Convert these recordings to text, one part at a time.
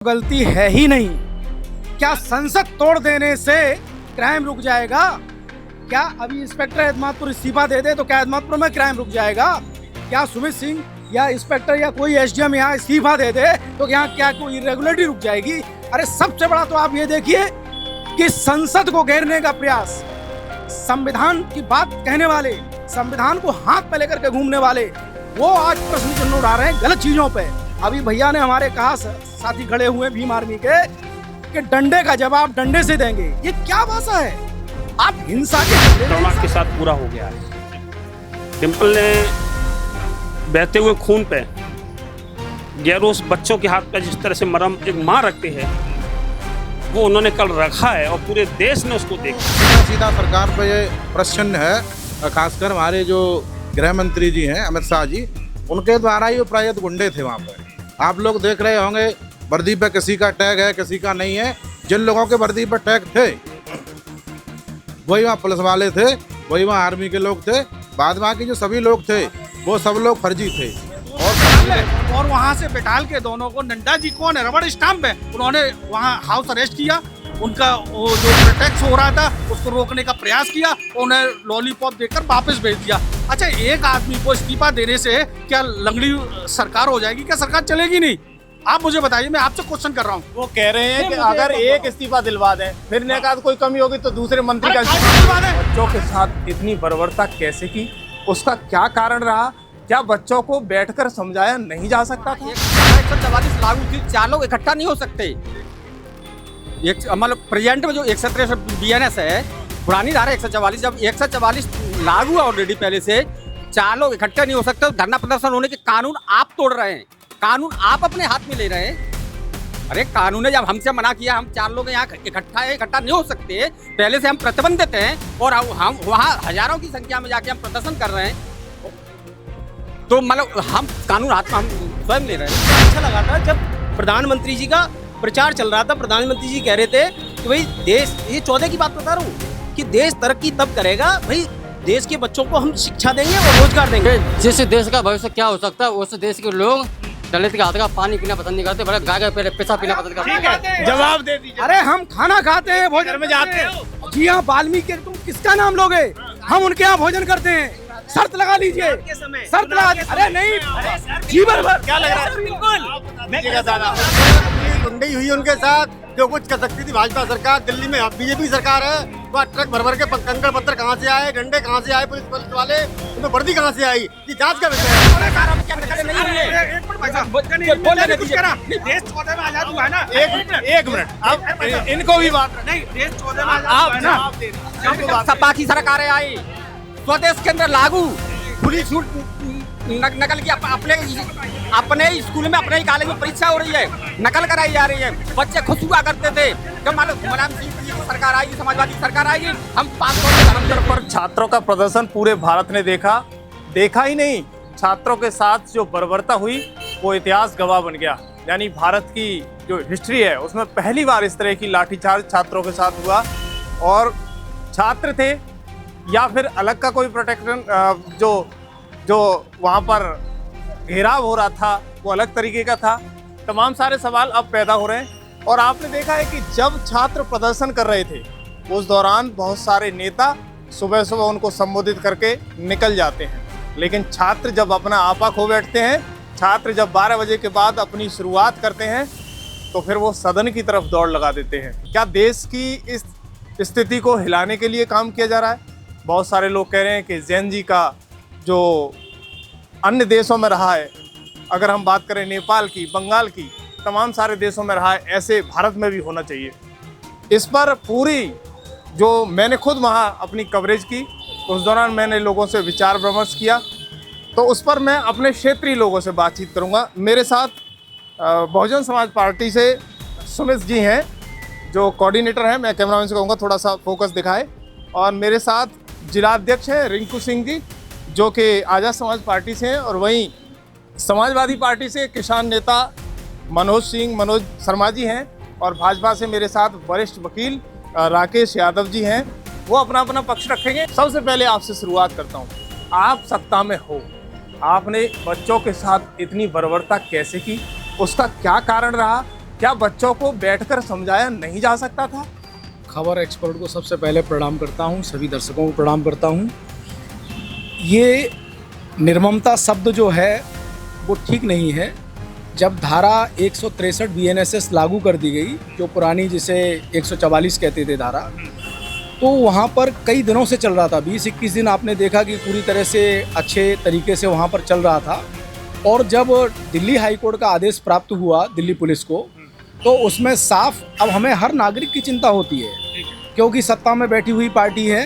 गलती है ही नहीं। क्या संसद तोड़ देने से क्राइम रुक जाएगा? क्या अभी इंस्पेक्टर एतमादपुर इस्तीफा दे दे तो क्या एतमादपुर में क्राइम रुक जाएगा? क्या सुमित सिंह या इंस्पेक्टर या कोई एसडीएम यहाँ इस्तीफा दे दे तो यहाँ क्या कोई इरेगुलरिटी रुक जाएगी? अरे सबसे बड़ा तो आप ये देखिए कि संसद को घेरने का प्रयास, संविधान की बात कहने वाले, संविधान को हाथ में लेकर के घूमने वाले, वो आज प्रश्न चिन्ह उड़ा रहे हैं गलत चीजों पे। अभी भैया ने हमारे कहा, साथी खड़े हुए भीम आर्मी के, कि डंडे का जवाब डंडे से देंगे। ये क्या भाषा है? आप हिंसा के साथ पूरा हो गया है। डिम्पल ने बहते हुए खून पे गैरोस बच्चों के हाथ पे जिस तरह से मरहम एक माँ रखते हैं, वो उन्होंने कल रखा है और पूरे देश ने उसको देखा। सीधा सरकार पे ये प्रश्न है, खासकर हमारे जो गृह मंत्री जी हैं अमित शाह जी, उनके द्वारा ही प्रायत गुंडे थे वहाँ पर। आप लोग देख रहे होंगे वर्दी पे किसी का टैग है, किसी का नहीं है। जिन लोगों के वर्दी पर टैग थे वही वहाँ पुलिस वाले थे, वही वहाँ आर्मी के लोग थे। बाद वहाँ के जो सभी लोग थे वो सब लोग फर्जी थे। और वहाँ से बैठाल के दोनों को, नड्डा जी कौन है, रबड़ स्टाम्प है, उन्होंने वहाँ हाउस अरेस्ट किया। उनका वो जो प्रोटेक्ट हो रहा था उसको रोकने का प्रयास किया, उन्हें लॉलीपॉप देकर वापस भेज दिया। अच्छा, एक आदमी को इस्तीफा देने से क्या लंगड़ी सरकार हो जाएगी? क्या सरकार चलेगी नहीं? आप मुझे बताइए, मैं आपसे क्वेश्चन कर रहा हूँ। वो कह रहे हैं कि अगर एक इस्तीफा दिलवा दें, फिर ने कहा कोई कमी होगी तो दूसरे मंत्री का दिलवा दें। बच्चों के साथ इतनी बर्बरता कैसे की, उसका क्या कारण रहा? क्या बच्चों को बैठकर समझाया नहीं जा सकता था? 144 लागू थी, 4 लोग इकट्ठा नहीं हो सकते। मतलब प्रेजेंट में जो 117 BNS है, पुरानी धारा 144, जब 144 लागू है ऑलरेडी पहले से, 4 लोग इकट्ठे नहीं हो सकते। धरना प्रदर्शन होने के कानून आप तोड़ रहे हैं, कानून आप अपने हाथ में ले रहे हैं। अरे कानून ने जब हमसे मना किया, हम 4 लोग यहाँ इकट्ठा नहीं हो सकते, पहले से हम प्रतिबंधित हैं और हम वहाँ हजारों की संख्या में जाके हम प्रदर्शन कर रहे हैं, तो मतलब हम कानून हाथ में हम स्वयं ले रहे हैं। अच्छा लगा था जब प्रधानमंत्री जी का प्रचार चल रहा था, प्रधानमंत्री जी कह रहे थे कि भाई देश, ये 14 की बात बता रहा हूँ, कि देश तरक्की तब करेगा भाई देश के बच्चों को हम शिक्षा देंगे और रोजगार देंगे। जिस देश का भविष्य क्या हो सकता है, उस देश के लोग दलित के हाथ का पानी पीना पसंद नहीं करते, बड़े गाय का पैसा पीना पसंद करते हैं। जवाब दे दीजिए। अरे हम खाना खाते हैं, भोजन में जाते हैं। जी हाँ, वाल्मीकि, तुम किसका नाम लोगे? हम उनके यहाँ भोजन करते हैं। शर्त लगा लीजिए, शर्त लगा। अरे नहीं, जीवन भर क्या लग रहा है? बिल्कुल गुंडई हुई उनके साथ, जो कुछ कर सकती थी भाजपा सरकार। दिल्ली में बीजेपी सरकार है, वहाँ ट्रक भर भर के कंकड़ पत्थर कहाँ से आए, डंडे कहाँ से आए, पुलिस वाले, उनमें वर्दी कहाँ से आई, ये जांच का विषय देश 14 में आजाद हुआ है ना। एक मिनट, अब इनको भी बात नहीं, देश 14 में आजाद हुआ है ना। सपा की सरकारें आई, स्वदेश के अंदर लागू, खुली छूट नकल की अपने स्कूल में, अपने ही कॉलेज में परीक्षा हो रही है, नकल कराई जा रही है। बच्चे खुश हुआ करते थे जब मुलायम सिंह की सरकार आएगी, समाजवादी सरकार आएगी, हम 500 पर छात्रों का प्रदर्शन पूरे भारत ने देखा ही नहीं। छात्रों के साथ जो बर्बरता हुई वो इतिहास गवाह बन गया। यानी भारत की जो हिस्ट्री है उसमें पहली बार इस तरह की लाठीचार्ज छात्रों के साथ हुआ। और छात्र थे या फिर अलग का कोई प्रोटेक्शन, जो वहाँ पर घेराव हो रहा था वो अलग तरीके का था। तमाम सारे सवाल अब पैदा हो रहे हैं। और आपने देखा है कि जब छात्र प्रदर्शन कर रहे थे उस दौरान बहुत सारे नेता सुबह सुबह उनको संबोधित करके निकल जाते हैं, लेकिन छात्र जब अपना आपा खो बैठते हैं, छात्र जब 12 बजे के बाद अपनी शुरुआत करते हैं तो फिर वो सदन की तरफ दौड़ लगा देते हैं। क्या देश की इस स्थिति को हिलाने के लिए काम किया जा रहा है? बहुत सारे लोग कह रहे हैं कि जैन जी का जो अन्य देशों में रहा है, अगर हम बात करें नेपाल की, बंगाल की, तमाम सारे देशों में रहा है, ऐसे भारत में भी होना चाहिए। इस पर पूरी जो मैंने खुद वहाँ अपनी कवरेज की, उस दौरान मैंने लोगों से विचार विमर्श किया, तो उस पर मैं अपने क्षेत्रीय लोगों से बातचीत करूँगा। मेरे साथ बहुजन समाज पार्टी से सुमित जी हैं जो कोऑर्डिनेटर हैं, मैं कैमरामैन से कहूँगा थोड़ा सा फोकस दिखाए। और मेरे साथ जिलाध्यक्ष हैं रिंकू सिंह जी जो कि आज़ाद समाज पार्टी से हैं, और वहीं समाजवादी पार्टी से किसान नेता मनोज शर्मा जी हैं, और भाजपा से मेरे साथ वरिष्ठ वकील राकेश यादव जी हैं। वो अपना अपना पक्ष रखेंगे। सबसे पहले आपसे शुरुआत करता हूँ, आप सत्ता में हो, आपने बच्चों के साथ इतनी बर्बरता कैसे की, उसका क्या कारण रहा? क्या बच्चों को बैठकर समझाया नहीं जा सकता था? खबर एक्सपर्ट को सबसे पहले प्रणाम करता हूं, सभी दर्शकों को प्रणाम करता हूं। ये निर्ममता शब्द जो है वो ठीक नहीं है। जब धारा 163 BNSS लागू कर दी गई, जो पुरानी जिसे 144 कहते थे धारा, तो वहाँ पर कई दिनों से चल रहा था। 20-21 दिन आपने देखा कि पूरी तरह से अच्छे तरीके से वहाँ पर चल रहा था। और जब दिल्ली हाई कोर्ट का आदेश प्राप्त हुआ दिल्ली पुलिस को, तो उसमें साफ अब हमें हर नागरिक की चिंता होती है, क्योंकि सत्ता में बैठी हुई पार्टी है।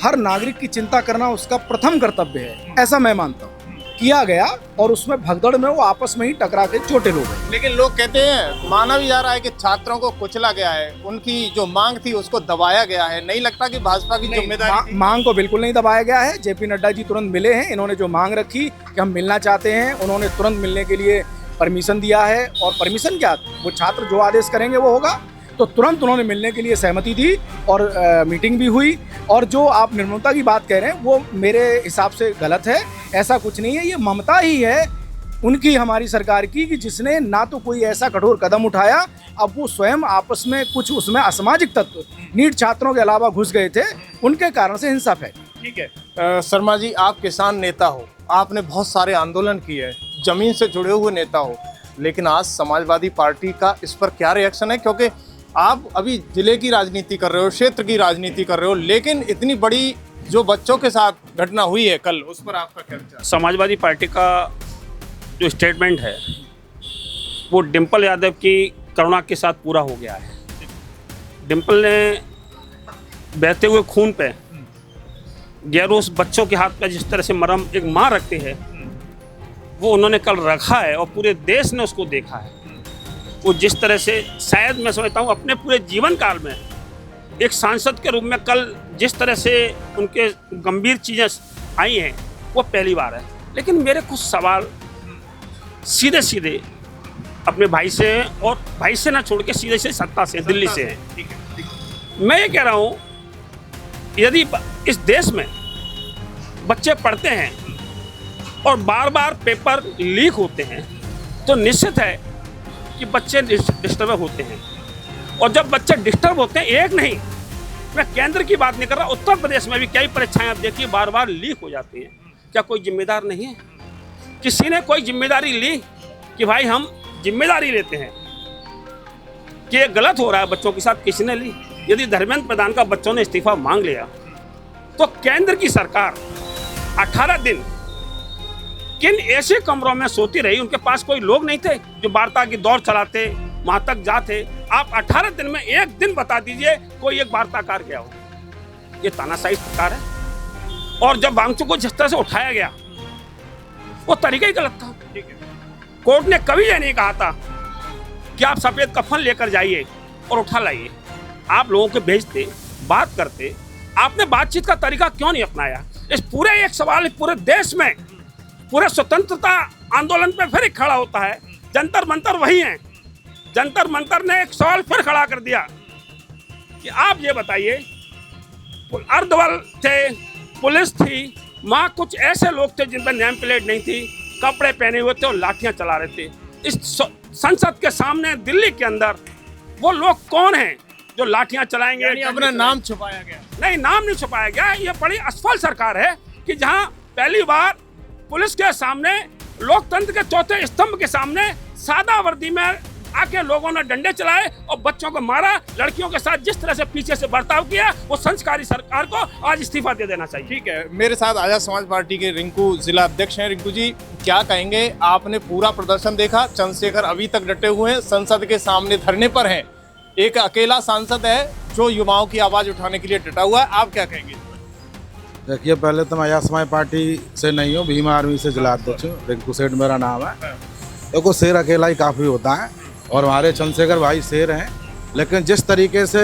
हर नागरिक की चिंता करना उसका प्रथम कर्तव्य है, ऐसा मैं मानता हूँ। किया गया और उसमें भगदड़ में वो आपस में ही टकरा के चोटिल हो गए। लेकिन लोग कहते हैं, माना भी जा रहा है कि छात्रों को कुचला गया है, उनकी जो मांग थी उसको दबाया गया है। नहीं लगता कि भाजपा की जिम्मेदारी थी? मांग को बिल्कुल नहीं दबाया गया है। जेपी नड्डा जी तुरंत मिले हैं। इन्होंने जो मांग रखी कि हम मिलना चाहते हैं, उन्होंने तुरंत मिलने के लिए परमिशन दिया है। और परमिशन क्या, वो छात्र जो आदेश करेंगे वो होगा। तो तुरंत उन्होंने मिलने के लिए सहमति दी और मीटिंग भी हुई। और जो आप निर्ममता की बात कह रहे हैं वो मेरे हिसाब से गलत है। ऐसा कुछ नहीं है, ये ममता ही है उनकी, हमारी सरकार की, कि जिसने ना तो कोई ऐसा कठोर कदम उठाया, अब वो स्वयं आपस में कुछ उसमें असामाजिक तत्व नीट छात्रों के अलावा घुस गए थे, उनके कारण से हिंसा फैली। ठीक है शर्मा जी, आप किसान नेता हो, आपने बहुत सारे आंदोलन किए, जमीन से जुड़े हुए नेता हो, लेकिन आज समाजवादी पार्टी का इस पर क्या रिएक्शन है? क्योंकि आप अभी जिले की राजनीति कर रहे हो, क्षेत्र की राजनीति कर रहे हो, लेकिन इतनी बड़ी जो बच्चों के साथ घटना हुई है कल, उस पर आपका क्या विचार? समाजवादी पार्टी का जो स्टेटमेंट है वो डिम्पल यादव की करुणा के साथ पूरा हो गया है। डिम्पल ने बहते हुए खून पे गैरों बच्चों के हाथ पे जिस तरह से मरहम एक माँ रखते हैं, वो उन्होंने कल रखा है और पूरे देश ने उसको देखा है। वो जिस तरह से, शायद मैं समझता हूँ अपने पूरे जीवन काल में एक सांसद के रूप में कल जिस तरह से उनके गंभीर चीज़ें आई हैं वो पहली बार है। लेकिन मेरे कुछ सवाल सीधे सीधे अपने भाई से, और भाई से ना छोड़ के सीधे से सत्ता से, दिल्ली से हैं। मैं ये कह रहा हूँ, यदि इस देश में बच्चे पढ़ते हैं और बार बार पेपर लीक होते हैं तो निश्चित है कि बच्चे डिस्टर्ब होते हैं। और जब बच्चे डिस्टर्ब होते हैं, एक नहीं, मैं केंद्र की बात नहीं कर रहा, उत्तर प्रदेश में भी कई परीक्षाएं आप देखिए बार बार लीक हो जाती हैं। क्या कोई जिम्मेदार नहीं है? किसी ने कोई जिम्मेदारी ली कि भाई हम जिम्मेदारी लेते हैं कि ये गलत हो रहा है बच्चों के साथ? किसी ने ली? यदि धर्मेंद्र प्रधान का बच्चों ने इस्तीफा मांग लिया तो केंद्र की सरकार 18 दिन किन ऐसे कमरों में सोती रही? उनके पास कोई लोग नहीं थे जो वार्ता की दौड़ चलाते, वहां तक जाते? आप 18 दिन में एक दिन बता दीजिए कोई एक वार्ताकार गया हो। ये तानाशाही सरकार है। और जब वांगचुक को जिस तरह से उठाया गया वो तरीका ही गलत था। कोर्ट ने कभी ये नहीं कहा था कि आप सफेद कफन लेकर जाइए और उठा लाइए। आप लोगों के भेजते, बात करते, आपने बातचीत का तरीका क्यों नहीं अपनाया? इस पूरे एक सवाल पूरे देश में, पूरे स्वतंत्रता आंदोलन पे फिर खड़ा होता है। जंतर मंतर वही है। जंतर मंतर ने एक सवाल फिर खड़ा कर दिया कि आप ये बताइए, अर्धबल थे, पुलिस थी, वहाँ कुछ ऐसे लोग थे जिन पर नेम प्लेट नहीं थी, कपड़े पहने हुए थे और लाठियां चला रहे थे। इस संसद के सामने दिल्ली के अंदर वो लोग कौन हैं जो लाठियां चलाएंगे? अपना नाम छुपाया गया? नहीं, नाम नहीं छुपाया गया। ये बड़ी असफल सरकार है कि जहां पहली बार पुलिस के सामने, लोकतंत्र के चौथे स्तंभ के सामने सादा वर्दी में आके लोगों ने डंडे चलाए और बच्चों को मारा। लड़कियों के साथ जिस तरह से पीछे से बर्ताव किया, वो संस्कारी सरकार को आज इस्तीफा दे देना चाहिए। ठीक है, मेरे साथ आजाद समाज पार्टी के रिंकू जिला अध्यक्ष हैं। रिंकू जी, क्या कहेंगे? आपने पूरा प्रदर्शन देखा, चंद्रशेखर अभी तक डटे हुए हैं, संसद के सामने धरने पर हैं। एक अकेला सांसद है जो युवाओं की आवाज उठाने के लिए डटा हुआ है, आप क्या कहेंगे? देखिए, पहले तो मैं आजाद समाज पार्टी से नहीं हूँ, भीम आर्मी से जिला अध्यक्ष हूँ। रिंकू सेठ मेरा नाम है। देखो, शेर अकेला ही काफ़ी होता है और हमारे चंद्रशेखर भाई शेर हैं। लेकिन जिस तरीके से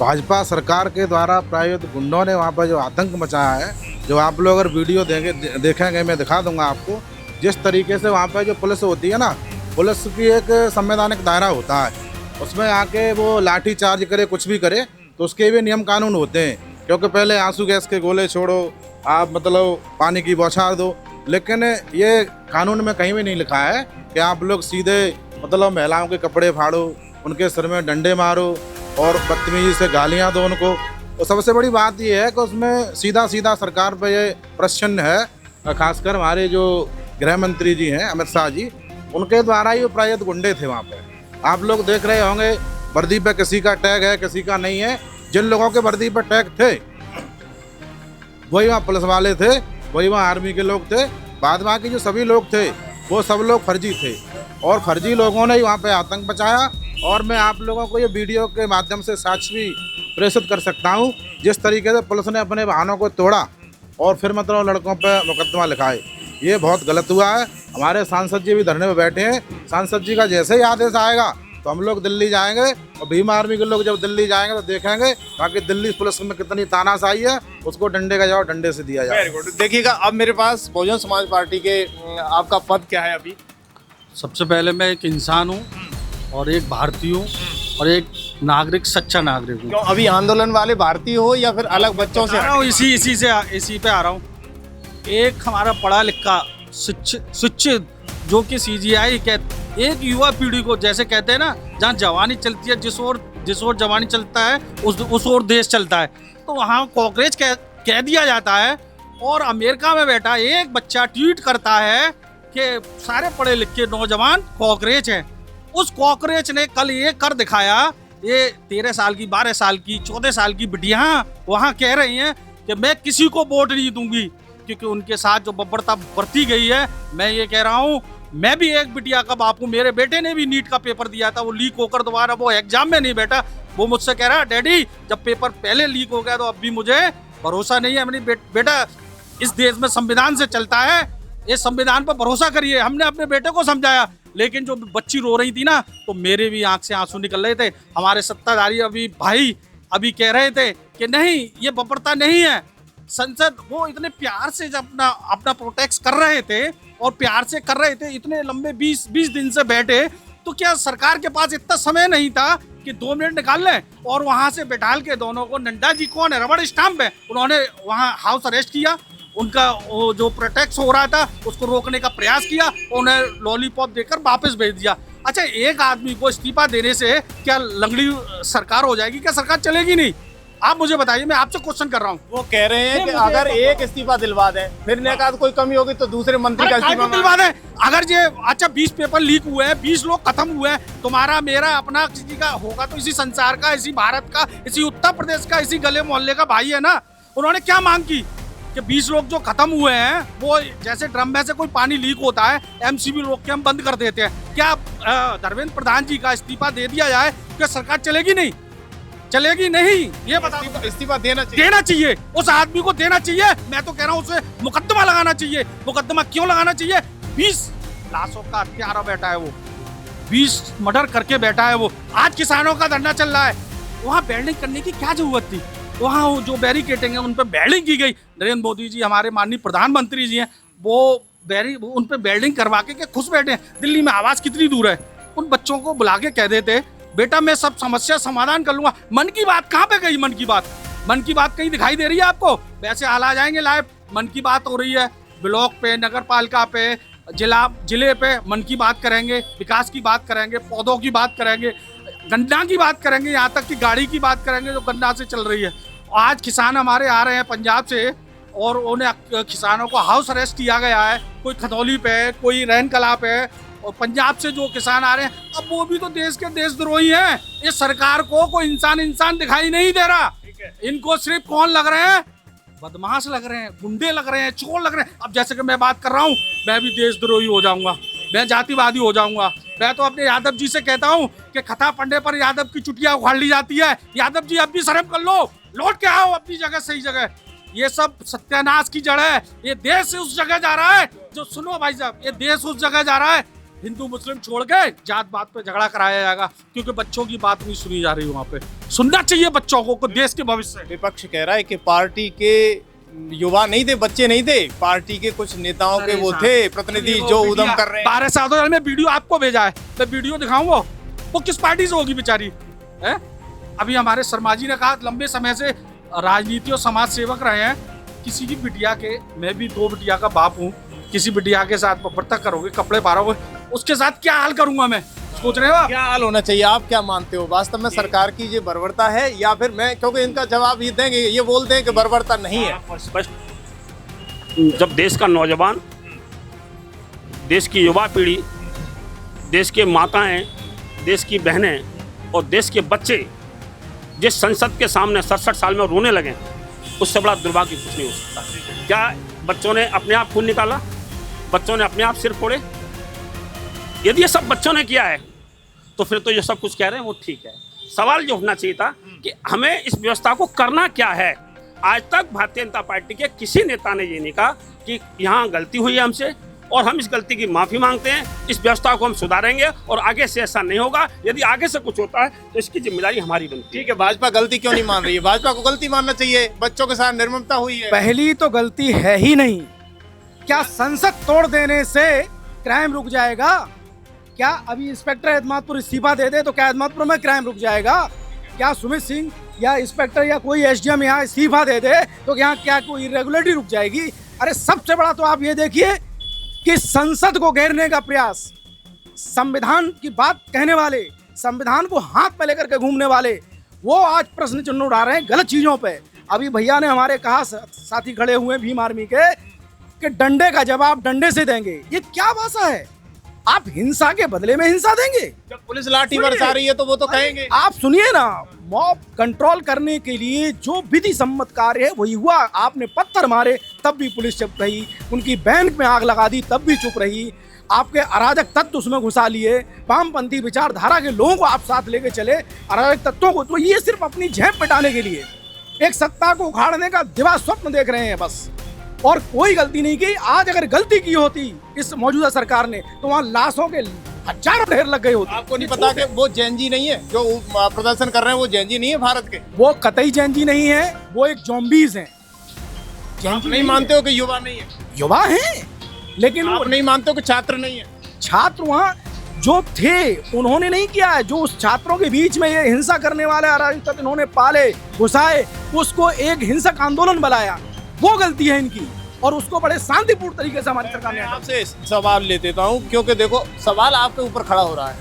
भाजपा सरकार के द्वारा प्रायोजित गुंडों ने वहाँ पर जो आतंक मचाया है, जो आप लोग अगर वीडियो देखेंगे, मैं दिखा दूंगा आपको, जिस तरीके से वहाँ पर जो पुलिस होती है ना, पुलिस की एक संवैधानिक दायरा होता है, उसमें आके वो लाठी चार्ज करे, कुछ भी करे, तो उसके भी नियम कानून होते हैं। क्योंकि पहले आंसू गैस के गोले छोड़ो, आप मतलब पानी की बौछार दो, लेकिन ये कानून में कहीं भी नहीं लिखा है कि आप लोग सीधे मतलब महिलाओं के कपड़े फाड़ो, उनके सिर में डंडे मारो और बदतमीजी से गालियां दो उनको। तो सबसे बड़ी बात ये है कि उसमें सीधा सीधा सरकार पे ये प्रश्न है, खासकर हमारे जो गृह मंत्री जी हैं अमित शाह जी, उनके द्वारा ही प्रायत गुंडे थे वहाँ पे। आप लोग देख रहे होंगे वर्दी पे किसी का टैग है, किसी का नहीं है। जिन लोगों के वर्दी पे टैग थे वही वहाँ पुलिस वाले थे, वही वहाँ आर्मी के लोग थे। बाद वहाँ के जो सभी लोग थे वो सब लोग फर्जी थे और फर्जी लोगों ने ही वहाँ पे आतंक बचाया। और मैं आप लोगों को ये वीडियो के माध्यम से साक्ष्य भी प्रेषित कर सकता हूँ, जिस तरीके से पुलिस ने अपने वाहनों को तोड़ा और फिर मतलब लड़कों पे मुकदमा लिखाए, ये बहुत गलत हुआ है। हमारे सांसद जी भी धरने में बैठे हैं। सांसद जी का जैसे ही आदेश आएगा तो हम लोग दिल्ली जाएंगे और भीम आर्मी के लोग जब दिल्ली जाएंगे तो देखेंगे बाकी दिल्ली पुलिस में कितनी तानाशाही है, उसको डंडे का जवाब डंडे से दिया जाए। Very good. देखिएगा, अब मेरे पास बहुजन समाज पार्टी के आपका पद क्या है अभी? सबसे पहले मैं एक इंसान हूँ और एक भारतीय हूँ और एक नागरिक, सच्चा नागरिक हूँ। क्यों अभी आंदोलन वाले भारतीय हो या फिर अलग बच्चों से? आ रहा हूँ इसी पे आ रहा हूँ। एक हमारा पढ़ा लिखा शिक्षित जो कि CGI एक युवा पीढ़ी को, जैसे कहते हैं ना, जहाँ जवानी चलती है, जिस ओर जवानी चलता है उस ओर देश चलता है, तो वहाँ कॉकरेज कह दिया जाता है। और अमेरिका में बैठा एक बच्चा ट्वीट करता है कि सारे पढ़े लिखे नौजवान कॉकरेज हैं। उस कॉकरेज ने कल ये कर दिखाया। ये 13 साल की, 12 साल की, 14 साल की बिटियां वहाँ कह रही हैं कि मैं किसी को वोट नहीं दूंगी, क्योंकि उनके साथ जो बर्बरता बरती गई है। मैं ये कह रहा हूँ, मैं भी एक बिटिया का बाप हूँ। मेरे बेटे ने भी नीट का पेपर दिया था, वो लीक होकर दोबारा वो एग्जाम में नहीं बैठा। वो मुझसे कह रहा है, डैडी जब पेपर पहले लीक हो गया तो अब भी मुझे भरोसा नहीं है। मैंने बेटा, इस देश में संविधान से चलता है, इस संविधान पर भरोसा करिए। हमने अपने बेटे को समझाया, लेकिन जो बच्ची रो रही थी ना, तो मेरे भी आंख से आंसू निकल रहे थे। हमारे सत्ताधारी भाई अभी कह रहे थे कि नहीं, ये बर्बरता नहीं है। संसद वो इतने प्यार से जब अपना प्रोटेक्ट कर रहे थे और प्यार से कर रहे थे, इतने लंबे 20 दिन से बैठे, तो क्या सरकार के पास इतना समय नहीं था कि 2 मिनट निकाल लें और वहां से बैठाल के दोनों को? नड्डा जी कौन है, रबड़ स्टाम्प है। उन्होंने वहां हाउस अरेस्ट किया, उनका वो जो प्रोटेक्ट हो रहा था उसको रोकने का प्रयास किया, उन्हें लॉलीपॉप देकर वापस भेज दिया। अच्छा, एक आदमी को इस्तीफा देने से क्या लंगड़ी सरकार हो जाएगी? क्या सरकार चलेगी नहीं? आप मुझे बताइए, मैं आपसे क्वेश्चन कर रहा हूँ। वो कह रहे हैं कि अगर एक इस्तीफा दिलवा दें, फिर ने कहा कोई कमी होगी तो दूसरे मंत्री का इस्तीफा दिलवा दें। अगर ये अच्छा 20 पेपर लीक हुए हैं, 20 लोग खत्म हुए हैं, तुम्हारा मेरा अपना किसी का होगा तो इसी संसार का, इसी भारत का, इसी उत्तर प्रदेश का, इसी गले मोहल्ले का भाई है ना। उन्होंने क्या मांग की कि 20 लोग जो खत्म हुए हैं, वो जैसे ड्रम में से कोई पानी लीक होता है, MCB रोक के हम बंद कर देते हैं। क्या धर्मेंद्र प्रधान जी का इस्तीफा दे दिया जाए, क्या सरकार चलेगी नहीं? चलेगी नहीं, ये बता। इस्तीफा देना चाहिए उस आदमी को, देना चाहिए। मैं तो कह रहा हूँ उसे मुकदमा लगाना चाहिए। मुकदमा क्यों लगाना चाहिए? 20 लाशों का हत्यारा बैठा है वो, 20 मर्डर करके बैठा है वो। आज किसानों का धरना चल रहा है, वहाँ बैरिकेडिंग करने की क्या जरूरत थी? वहाँ जो बैरिकेडिंग है उन पर बैरिकेडिंग की गई। नरेंद्र मोदी जी, हमारे माननीय प्रधानमंत्री जी हैं, वो उन पर बैरिकेडिंग करवा के खुश बैठे हैं। दिल्ली में आवाज कितनी दूर है? उन बच्चों को बुला के कह देते, बेटा मैं सब समस्या समाधान कर लूंगा। मन की बात कहाँ पे गई? मन की बात कहीं दिखाई दे रही है आपको? वैसे हाल आ जाएंगे लाइव। मन की बात हो रही है, ब्लॉक पे, नगर पालिका पे, जिले पे मन की बात करेंगे, विकास की बात करेंगे, पौधों की बात करेंगे, गन्ना की बात करेंगे, यहाँ तक कि गाड़ी की बात करेंगे जो गन्ना से चल रही है। आज किसान हमारे आ रहे हैं पंजाब से और उन्हें किसानों को हाउस अरेस्ट किया गया है। कोई खतौली पे, कोई रैन कला पे, और पंजाब से जो किसान आ रहे हैं, अब वो भी तो देश के देशद्रोही हैं। इस सरकार को कोई इंसान दिखाई नहीं दे रहा। इनको सिर्फ कौन लग रहे हैं? बदमाश लग रहे हैं, गुंडे लग रहे हैं, चोर लग रहे हैं। अब जैसे कि मैं बात कर रहा हूँ, मैं भी देशद्रोही हो जाऊंगा, मैं जातिवादी हो जाऊंगा। मैं तो अपने यादव जी से कहता हूँ कि खता पड़ने पर यादव की चुटिया उखाड़ ली जाती है। यादव जी अब भी शर्म कर लो, लौट के आओ अपनी जगह, सही जगह। ये सब सत्यानाश की जड़ है। ये देश उस जगह जा रहा है जो, सुनो भाई साहब, ये देश उस जगह जा रहा है हिंदू मुस्लिम छोड़ के जात बात पे झगड़ा कराया जाएगा, क्योंकि बच्चों की बात नहीं सुनी जा रही वहाँ पे। सुनना चाहिए बच्चों को देश के भविष्य। विपक्ष कह रहा है कि पार्टी के युवा नहीं थे, बच्चे नहीं थे, पार्टी के कुछ नेताओं के वो थे प्रतिनिधि जो उद्यम कर रहे हैं। 12 साल में वीडियो आपको भेजा है, मैं वीडियो दिखाऊं, वो किस पार्टी से होगी बेचारी है? अभी हमारे शर्मा जी ने कहा लंबे समय से राजनीति और समाज सेवक रहे हैं। किसी की बिटिया के, मैं भी 2 बिटिया का बाप हूँ, किसी बिटिया के साथ बर्ता करोगे, कपड़े पारोगे, उसके साथ क्या हाल करूंगा मैं? सोच रहे हो आप? क्या हाल होना चाहिए, आप क्या मानते हो वास्तव में सरकार की ये बर्बरता है या फिर मैं, क्योंकि इनका जवाब ये देंगे, ये बोलते हैं कि बर्बरता नहीं है। स्पष्ट जब देश का नौजवान, देश की युवा पीढ़ी, देश के माताएं, देश की बहनें और देश के बच्चे जिस संसद के सामने 67 साल में रोने लगे, उससे बड़ा दुर्भाग्य कुछ नहीं हो सकता। क्या बच्चों ने अपने आप खून निकाला? बच्चों ने अपने आप सिर फोड़े? यदि ये सब बच्चों ने किया है तो फिर तो ये सब कुछ कह रहे हैं वो ठीक है। सवाल जो होना चाहिए था कि हमें इस व्यवस्था को करना क्या है। आज तक भारतीय जनता पार्टी के किसी नेता ने ये नहीं कहा कि यहाँ गलती हुई है हमसे और हम इस गलती की माफ़ी मांगते हैं, इस व्यवस्था को हम सुधारेंगे और आगे से ऐसा नहीं होगा। यदि आगे से कुछ होता है तो इसकी जिम्मेदारी हमारी बनती है। ठीक है, भाजपा गलती क्यों नहीं मान रही है? भाजपा को गलती मानना चाहिए, बच्चों के साथ निर्ममता हुई है। पहली तो गलती है ही नहीं। क्या संसद तोड़ देने से क्राइम रुक जाएगा? क्या अभी इंस्पेक्टर एतमादपुर इस्तीफा दे दे तो क्या एतमादपुर में क्राइम रुक जाएगा? क्या सुमित सिंह या इंस्पेक्टर या कोई एसडीएम यहाँ इस्तीफा दे दे तो यहाँ क्या कोई इरेगुलरिटी रुक जाएगी? अरे सबसे बड़ा तो आप ये देखिए कि संसद को घेरने का प्रयास, संविधान की बात कहने वाले, संविधान को हाथ में लेकर के घूमने वाले, वो आज प्रश्न चिन्ह उड़ा रहे हैं गलत चीजों पे। अभी भैया ने हमारे कहा, साथी खड़े हुए भीम आर्मी के, कि डंडे का जवाब डंडे से देंगे। ये क्या भाषा है? आप हिंसा के बदले में हिंसा देंगे? जब पुलिस लाठी बरसा रही है तो वो तो कहेंगे। आप सुनिए ना, मॉब कंट्रोल करने के लिए जो विधि सम्मत कार्य है वही हुआ। आपने पत्थर मारे तब भी पुलिस चुप रही, उनकी बैंक में आग लगा दी तब भी चुप रही, आपके अराजक तत्व उसमें घुसा लिए, वामपंथी विचारधारा के लोगों को आप साथ लेके चले, अराजक तत्वों को। तो ये सिर्फ अपनी झेप मिटाने के लिए एक सत्ता को उखाड़ने का दिवा स्वप्न देख रहे हैं बस, और कोई गलती नहीं की। आज अगर गलती की होती इस मौजूदा सरकार ने तो वहाँ लाशों के हजारों ढेर लग गए होते। आपको नहीं पता कि वो जैन जी नहीं है जो प्रदर्शन कर रहे हैं? वो जैन जी नहीं है भारत के, वो कतई जैन जी नहीं है, वो एक ज़ॉम्बीज़ हैं। आप नहीं मानते हो कि युवा नहीं है? युवा हैं, लेकिन आप नहीं मानते हो कि छात्र नहीं है? छात्र वहाँ जो थे उन्होंने नहीं किया है। जो उस छात्रों के बीच में ये हिंसा करने वाले अराजक इन्होंने पाले घुसाए, उसको एक हिंसक आंदोलन बनाया, वो गलती है इनकी, और उसको बड़े शांतिपूर्ण तरीके से हमारी सरकार ने। आपसे सवाल ले देता हूँ क्योंकि देखो सवाल आपके ऊपर खड़ा हो रहा है।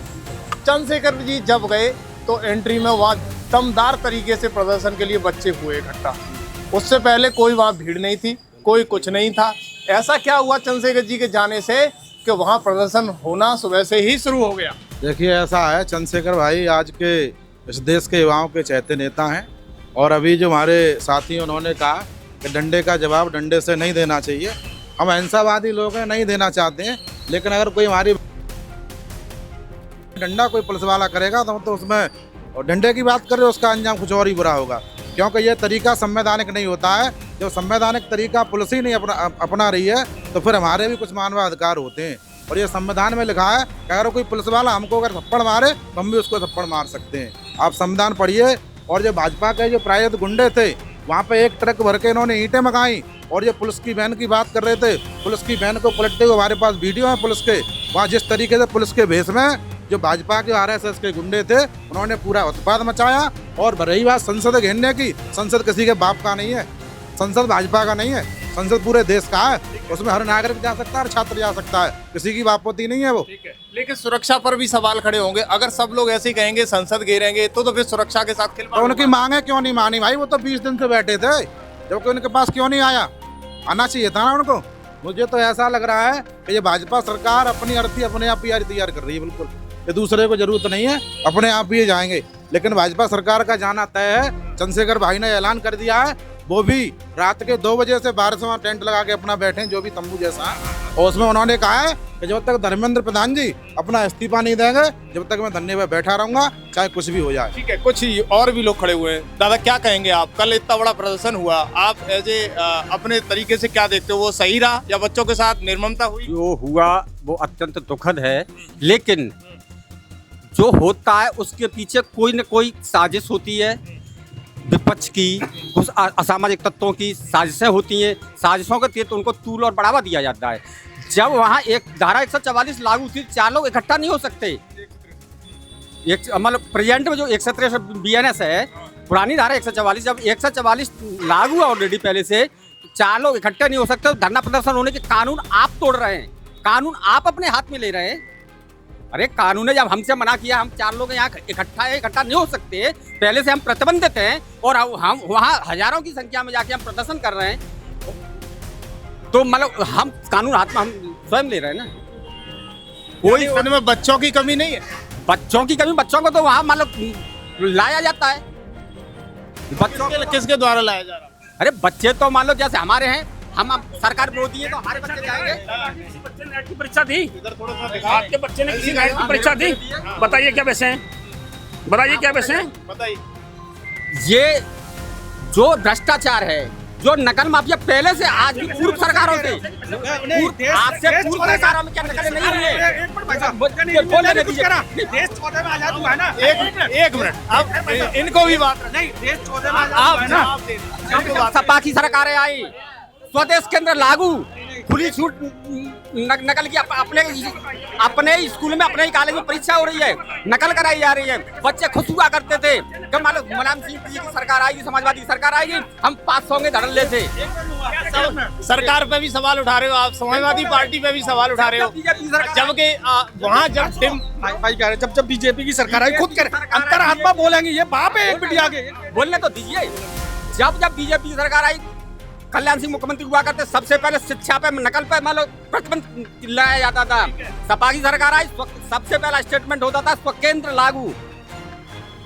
चंद्रशेखर जी जब गए तो एंट्री में वहाँ दमदार तरीके से प्रदर्शन के लिए बच्चे हुए इकट्ठा, उससे पहले कोई वहाँ भीड़ नहीं थी, कोई कुछ नहीं था। ऐसा क्या हुआ चंद्रशेखर जी के जाने से कि वहाँ प्रदर्शन होना सुबह से ही शुरू हो गया? देखिए ऐसा है, चंद्रशेखर भाई आज के इस देश के युवाओं के चहेते नेता हैं, और अभी जो हमारे साथी उन्होंने कहा कि डंडे का जवाब डंडे से नहीं देना चाहिए। हम अहिंसावादी लोग हैं, नहीं देना चाहते हैं, लेकिन अगर कोई हमारी डंडा कोई पुलिस वाला करेगा तो उसमें, और डंडे की बात कर रहे हो, उसका अंजाम कुछ और ही बुरा होगा, क्योंकि ये तरीका संवैधानिक नहीं होता है। जब संवैधानिक तरीका पुलिस ही नहीं अपना रही है तो फिर हमारे भी कुछ मानवाधिकार होते हैं, और ये संविधान में लिखा है कि अगर कोई पुलिस वाला हमको अगर थप्पड़ मारे तो हम भी उसको थप्पड़ मार सकते हैं। आप संविधान पढ़िए। और जो भाजपा के जो प्रायत गुंडे थे, वहाँ पे एक ट्रक भर के इन्होंने ईंटें मंगाई, और ये पुलिस की वैन की बात कर रहे थे, पुलिस की वैन को पलटते हुए हमारे पास वीडियो है पुलिस के। वहाँ जिस तरीके से पुलिस के भेष में जो भाजपा के आरएसएस के गुंडे थे, उन्होंने पूरा उत्पाद मचाया। और रही बात संसद घेरने की, संसद किसी के बाप का नहीं है, संसद भाजपा का नहीं है, संसद पूरे देश का है। उसमें हर नागरिक जा सकता है, हर छात्र जा सकता है, किसी की बापौती नहीं है वो। ठीक है, लेकिन सुरक्षा पर भी सवाल खड़े होंगे। अगर सब लोग ऐसे ही कहेंगे संसद घेरेंगे तो फिर सुरक्षा के साथ खिलवाड़ तो उनकी मांगे क्यों नहीं मानी भाई? वो तो 20 दिन से बैठे थे, जबकि उनके पास क्यों नहीं आया? आना चाहिए था ना उनको। मुझे तो ऐसा लग रहा है कि ये भाजपा सरकार अपनी अर्थी अपने आप ही तैयार कर रही है। बिल्कुल, ये दूसरे को जरूरत नहीं है, अपने आप ही जाएंगे। लेकिन भाजपा सरकार का जाना तय है। चंद्रशेखर भाई ने ऐलान कर दिया है, वो भी रात के 2 बजे से 12 टेंट लगा के अपना बैठे, जो भी तंबू जैसा है, और उसमें उन्होंने कहा है कि जब तक धर्मेंद्र प्रधान जी अपना इस्तीफा नहीं देंगे, जब तक मैं धरने पे बैठा रहूंगा, चाहे कुछ भी हो जाए। ठीक है, कुछ और भी लोग खड़े हुए हैं। दादा क्या कहेंगे आप? कल इतना बड़ा प्रदर्शन हुआ, आप एज ए अपने तरीके से क्या देखते हो? वो सही रहा या बच्चों के साथ निर्ममता हुई? जो हुआ वो अत्यंत दुखद है, लेकिन जो होता है उसके पीछे कोई न कोई साजिश होती है। विपक्ष की, कुछ असामाजिक तत्वों की साजिशें होती हैं। साजिशों के तहत उनको तूल और बढ़ावा दिया जाता है। जब वहाँ एक धारा 144 लागू थी, 4 लोग इकट्ठा नहीं हो सकते। एक मतलब प्रेजेंट में जो 117 BNS है, पुरानी धारा 144, जब 144 लागू है ऑलरेडी पहले से, 4 लोग इकट्ठे नहीं हो सकते। धरना प्रदर्शन होने के कानून आप तोड़ रहे हैं, कानून आप अपने हाथ में ले रहे हैं। अरे कानून ने जब हमसे मना किया, हम 4 लोग यहाँ इकट्ठा नहीं हो सकते, पहले से हम प्रतिबंधित हैं और हम वहाँ हजारों की संख्या में जाके हम प्रदर्शन कर रहे हैं, तो मतलब हम कानून हाथ में हम स्वयं ले रहे हैं ना। कोई उनमें बच्चों की कमी नहीं है। बच्चों की कमी, बच्चों को तो वहाँ मतलब लाया जाता है। बच्चों किसके द्वारा लाया जा रहा है? अरे बच्चे तो मान लो जैसे हमारे हैं, हम सरकार विरोधी है तो हमारे बच्चे जाएंगे। किसी बच्चे ने नेट की परीक्षा दी? आपके बच्चे ने किसी नेट की परीक्षा दी? बताइए क्या वैसे हैं, बताइए क्या वैसे हैं? बताइए। ये जो भ्रष्टाचार है, जो नकल माफिया पहले से आज भी पूर्व सरकारों से, आज से पूर्व सरकारों में क्या नकल नहीं हुई है? देश 14 में आजाद हुआ है ना। एक मिनट, अब इनको भी बात नहीं, देश 14 में आजाद हुआ है ना। जब सपा की सरकारें आई, स्वदेश के अंदर लागू, खुली छूट नकल की अपने स्कूल में, अपने ही कॉलेज में परीक्षा हो रही है, नकल कराई जा रही है। बच्चे खुश हुआ करते थे कि मुलायम सिंह जी की सरकार आएगी, समाजवादी की सरकार आएगी, हम पास होंगे धड़ल्ले से। सरकार पे भी सवाल उठा रहे हो आप, समाजवादी पार्टी पे भी सवाल उठा रहे हो, जबकि वहाँ जब भाई कह रहे जब बीजेपी की सरकार आई, खुद कर अंतरात्मा बोलेंगे, ये बाप है एक मीडिया के, बोलने तो दीजिए। जब बीजेपी की सरकार आई, कल्याण सिंह मुख्यमंत्री हुआ करते, सबसे पहले शिक्षा पे, नकल पे मतलब प्रतिबंध लाया जाता था। सपा की सरकार आई, सबसे पहला स्टेटमेंट होता था स्वकेंद्र लागू।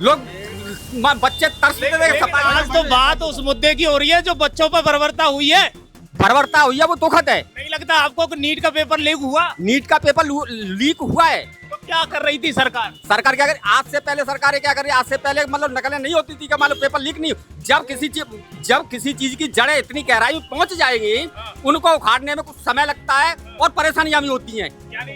लोग बच्चे तरसते थे। आज तो बात उस मुद्दे की हो रही है जो बच्चों पर बर्बरता हुई है। बर्बरता हुई है, वो दुखद है। नहीं लगता आपको कि नीट का पेपर लीक हुआ? नीट का पेपर लीक हुआ है, तो क्या कर रही थी सरकार? सरकार क्या करी? आज से पहले सरकारें क्या करी? आज से पहले मतलब नकलें नहीं होती थी, मतलब पेपर लीक नहीं। जब किसी चीज की जड़ें इतनी गहराई में पहुंच जाएगी, उनको उखाड़ने में कुछ समय लगता है और परेशानियां भी होती हैं।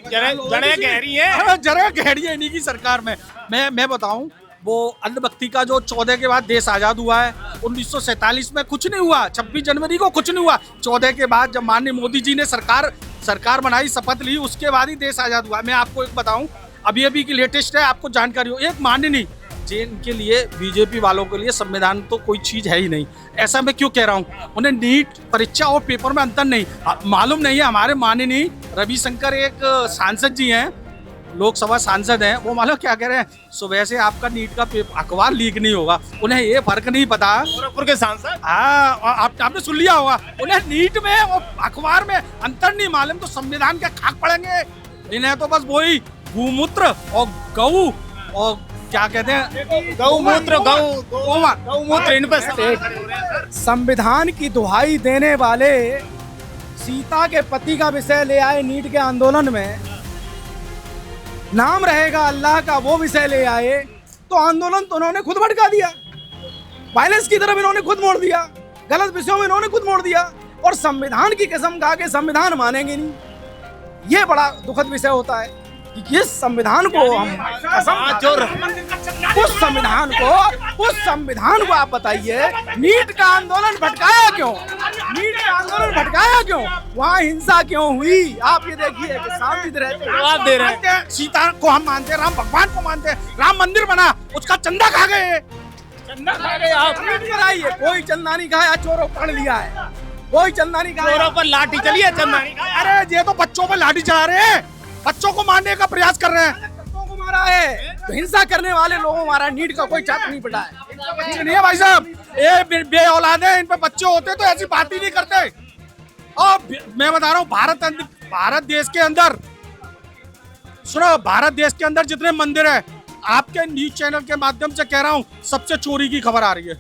जड़ें गहरी है, जड़ें गहरी है इन्हीं की सरकार में। मैं बताऊं, वो अंधभक्ति का जो 14 के बाद देश आजाद हुआ है, 1947 में कुछ नहीं हुआ, 26 जनवरी को कुछ नहीं हुआ। 14 के बाद जब माननीय मोदी जी ने सरकार बनाई, शपथ ली, उसके बाद ही देश आजाद हुआ। मैं आपको एक बताऊं, अभी की लेटेस्ट है, आपको जानकारी हो, एक माननीय जिनके लिए बीजेपी वालों के लिए संविधान तो कोई चीज है ही नहीं। ऐसा मैं क्यों कह रहा हूँ? उन्हें नीट परीक्षा और पेपर में अंतर नहीं मालूम नहीं है। हमारे माननीय रविशंकर एक सांसद जी हैं, लोकसभा सांसद हैं, वो मालूम क्या कह रहे हैं? सुबह से आपका नीट का अखबार लीक नहीं होगा। उन्हें ये फर्क नहीं पता। गोरखपुर के सांसद, हाँ, आपने सुन लिया होगा, उन्हें नीट में और अखबार में अंतर नहीं मालूम, तो संविधान के खाक पड़ेंगे। इन्हें तो बस वही गौमूत्र और गऊ और क्या कहते हैं, गौमूत्र, गौमूत्र, इन पर संविधान की दुहाई देने वाले सीता के पति का विषय ले आए नीट के आंदोलन में, नाम रहेगा अल्लाह का, वो विषय ले आए, तो आंदोलन तो उन्होंने खुद भड़का दिया। वायलेंस की तरफ इन्होंने खुद मोड़ दिया, गलत विषयों में इन्होंने खुद मोड़ दिया, और संविधान की कसम खा के संविधान मानेंगे नहीं। ये बड़ा दुखद विषय होता है कि किस संविधान को हम उस संविधान को आप बताइए, नीट का आंदोलन भटकाया क्यों? नीट का आंदोलन भटकाया क्यों? वहाँ हिंसा क्यों हुई? आप ये देखिए कि शांति रहते जवाब दे रहे हैं। सीता को हम मानते हैं, राम भगवान को मानते हैं, राम मंदिर बना, उसका चंदा खा गए। चंदा खा गए आप? नीट पर आइए, कोई चंदा नहीं खाया, चोरों पकड़ लिया है, कोई चंदा नहीं खाया। चोरों पर लाठी चली है, चंदा नहीं खाया। अरे ये तो बच्चों पर लाठी चला रहे हैं, बच्चों को मारने का प्रयास कर रहे हैं। बच्चों को मारा है, तो हिंसा करने वाले लोगों को मारा। नीट का कोई छात्र नहीं पढ़ा है। नहीं है भाई साहब, ये बे औलाद है, इन पे बच्चे होते तो ऐसी बात ही नहीं करते। और मैं बता रहा हूँ, भारत देश के अंदर, सुनो, भारत देश के अंदर जितने मंदिर है, आपके न्यूज चैनल के माध्यम से कह रहा हूँ, सबसे चोरी की खबर आ रही है।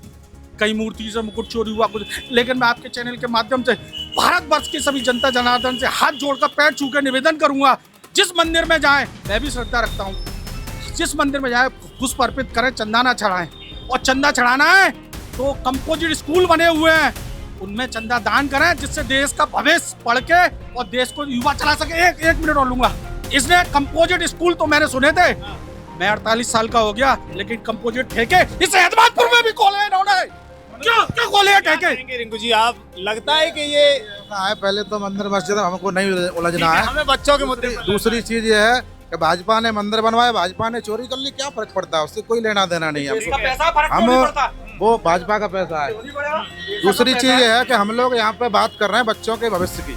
कई मूर्ति से मुकुट चोरी हुआ कुछ, लेकिन मैं आपके चैनल के माध्यम से भारतवर्ष के सभी जनता जनार्दन से हाथ जोड़कर पैर छू कर निवेदन करूंगा, जिस मंदिर में जाएं, मैं भी श्रद्धा रखता हूँ, जिस मंदिर में जाए पुष्प अर्पित करें, चंदा ना चढ़ाएं। और चंदा चढ़ाना है तो कंपोजिट स्कूल बने हुए हैं, उनमें चंदा दान करें, जिससे देश का भविष्य पढ़ के और देश को युवा चला सके। एक मिनट और लूंगा। इसने कंपोजिट स्कूल तो मैंने सुने थे, मैं 48 साल का हो गया, लेकिन कंपोजिट ठेके इस हैदराबाद में भी खोले इन्होंने। क्यों खोले ठेके? रिंकू जी, आप लगता है कि ये है, पहले तो मंदिर मस्जिद हमको नहीं उलझना है, हमें बच्चों के मुद्दे पर। दूसरी चीज ये है कि भाजपा ने मंदिर बनवाए, भाजपा ने चोरी कर ली, क्या फर्क पड़ता है? उससे कोई लेना देना नहीं है हमको, वो भाजपा का पैसा है। दूसरी चीज ये है कि हम लोग यहाँ पे बात कर रहे हैं बच्चों के भविष्य की,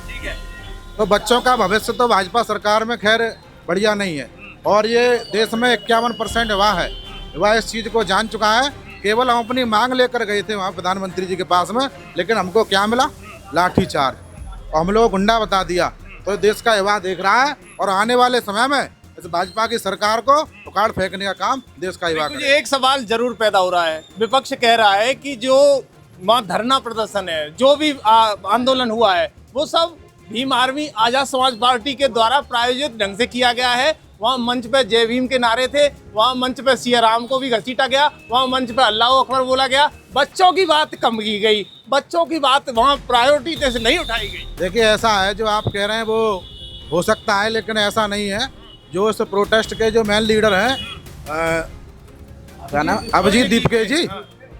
तो बच्चों का भविष्य तो भाजपा सरकार में खैर बढ़िया नहीं है। और ये देश में 51% युवा है, युवा इस चीज़ को जान चुका है। केवल हम अपनी मांग लेकर गए थे वहाँ प्रधानमंत्री जी के पास में, लेकिन हमको क्या मिला? लाठीचार्ज, और हम लोग गुंडा बता दिया। तो देश का युवा देख रहा है और आने वाले समय में इस भाजपा की सरकार को उखाड़ फेंकने का काम देश का युवा मुझे एक सवाल जरूर पैदा हो रहा है। विपक्ष कह रहा है कि जो वहाँ धरना प्रदर्शन है, जो भी आंदोलन हुआ है, वो सब भीम आर्मी आजाद समाज पार्टी के द्वारा प्रायोजित ढंग से किया गया है। वहाँ मंच पे जय भीम के नारे थे, वहाँ मंच पे सिया राम को भी घसीटा गया, वहाँ मंच पे अल्लाह अकबर बोला गया। बच्चों की बात कम की गई, बच्चों की बात वहाँ प्रायोरिटी से नहीं उठाई गई। देखिए, ऐसा है जो आप कह रहे हैं वो हो सकता है, लेकिन ऐसा नहीं है। जो इस प्रोटेस्ट के जो मेन लीडर हैं, क्या नाम, अभिजीत दीपके जी,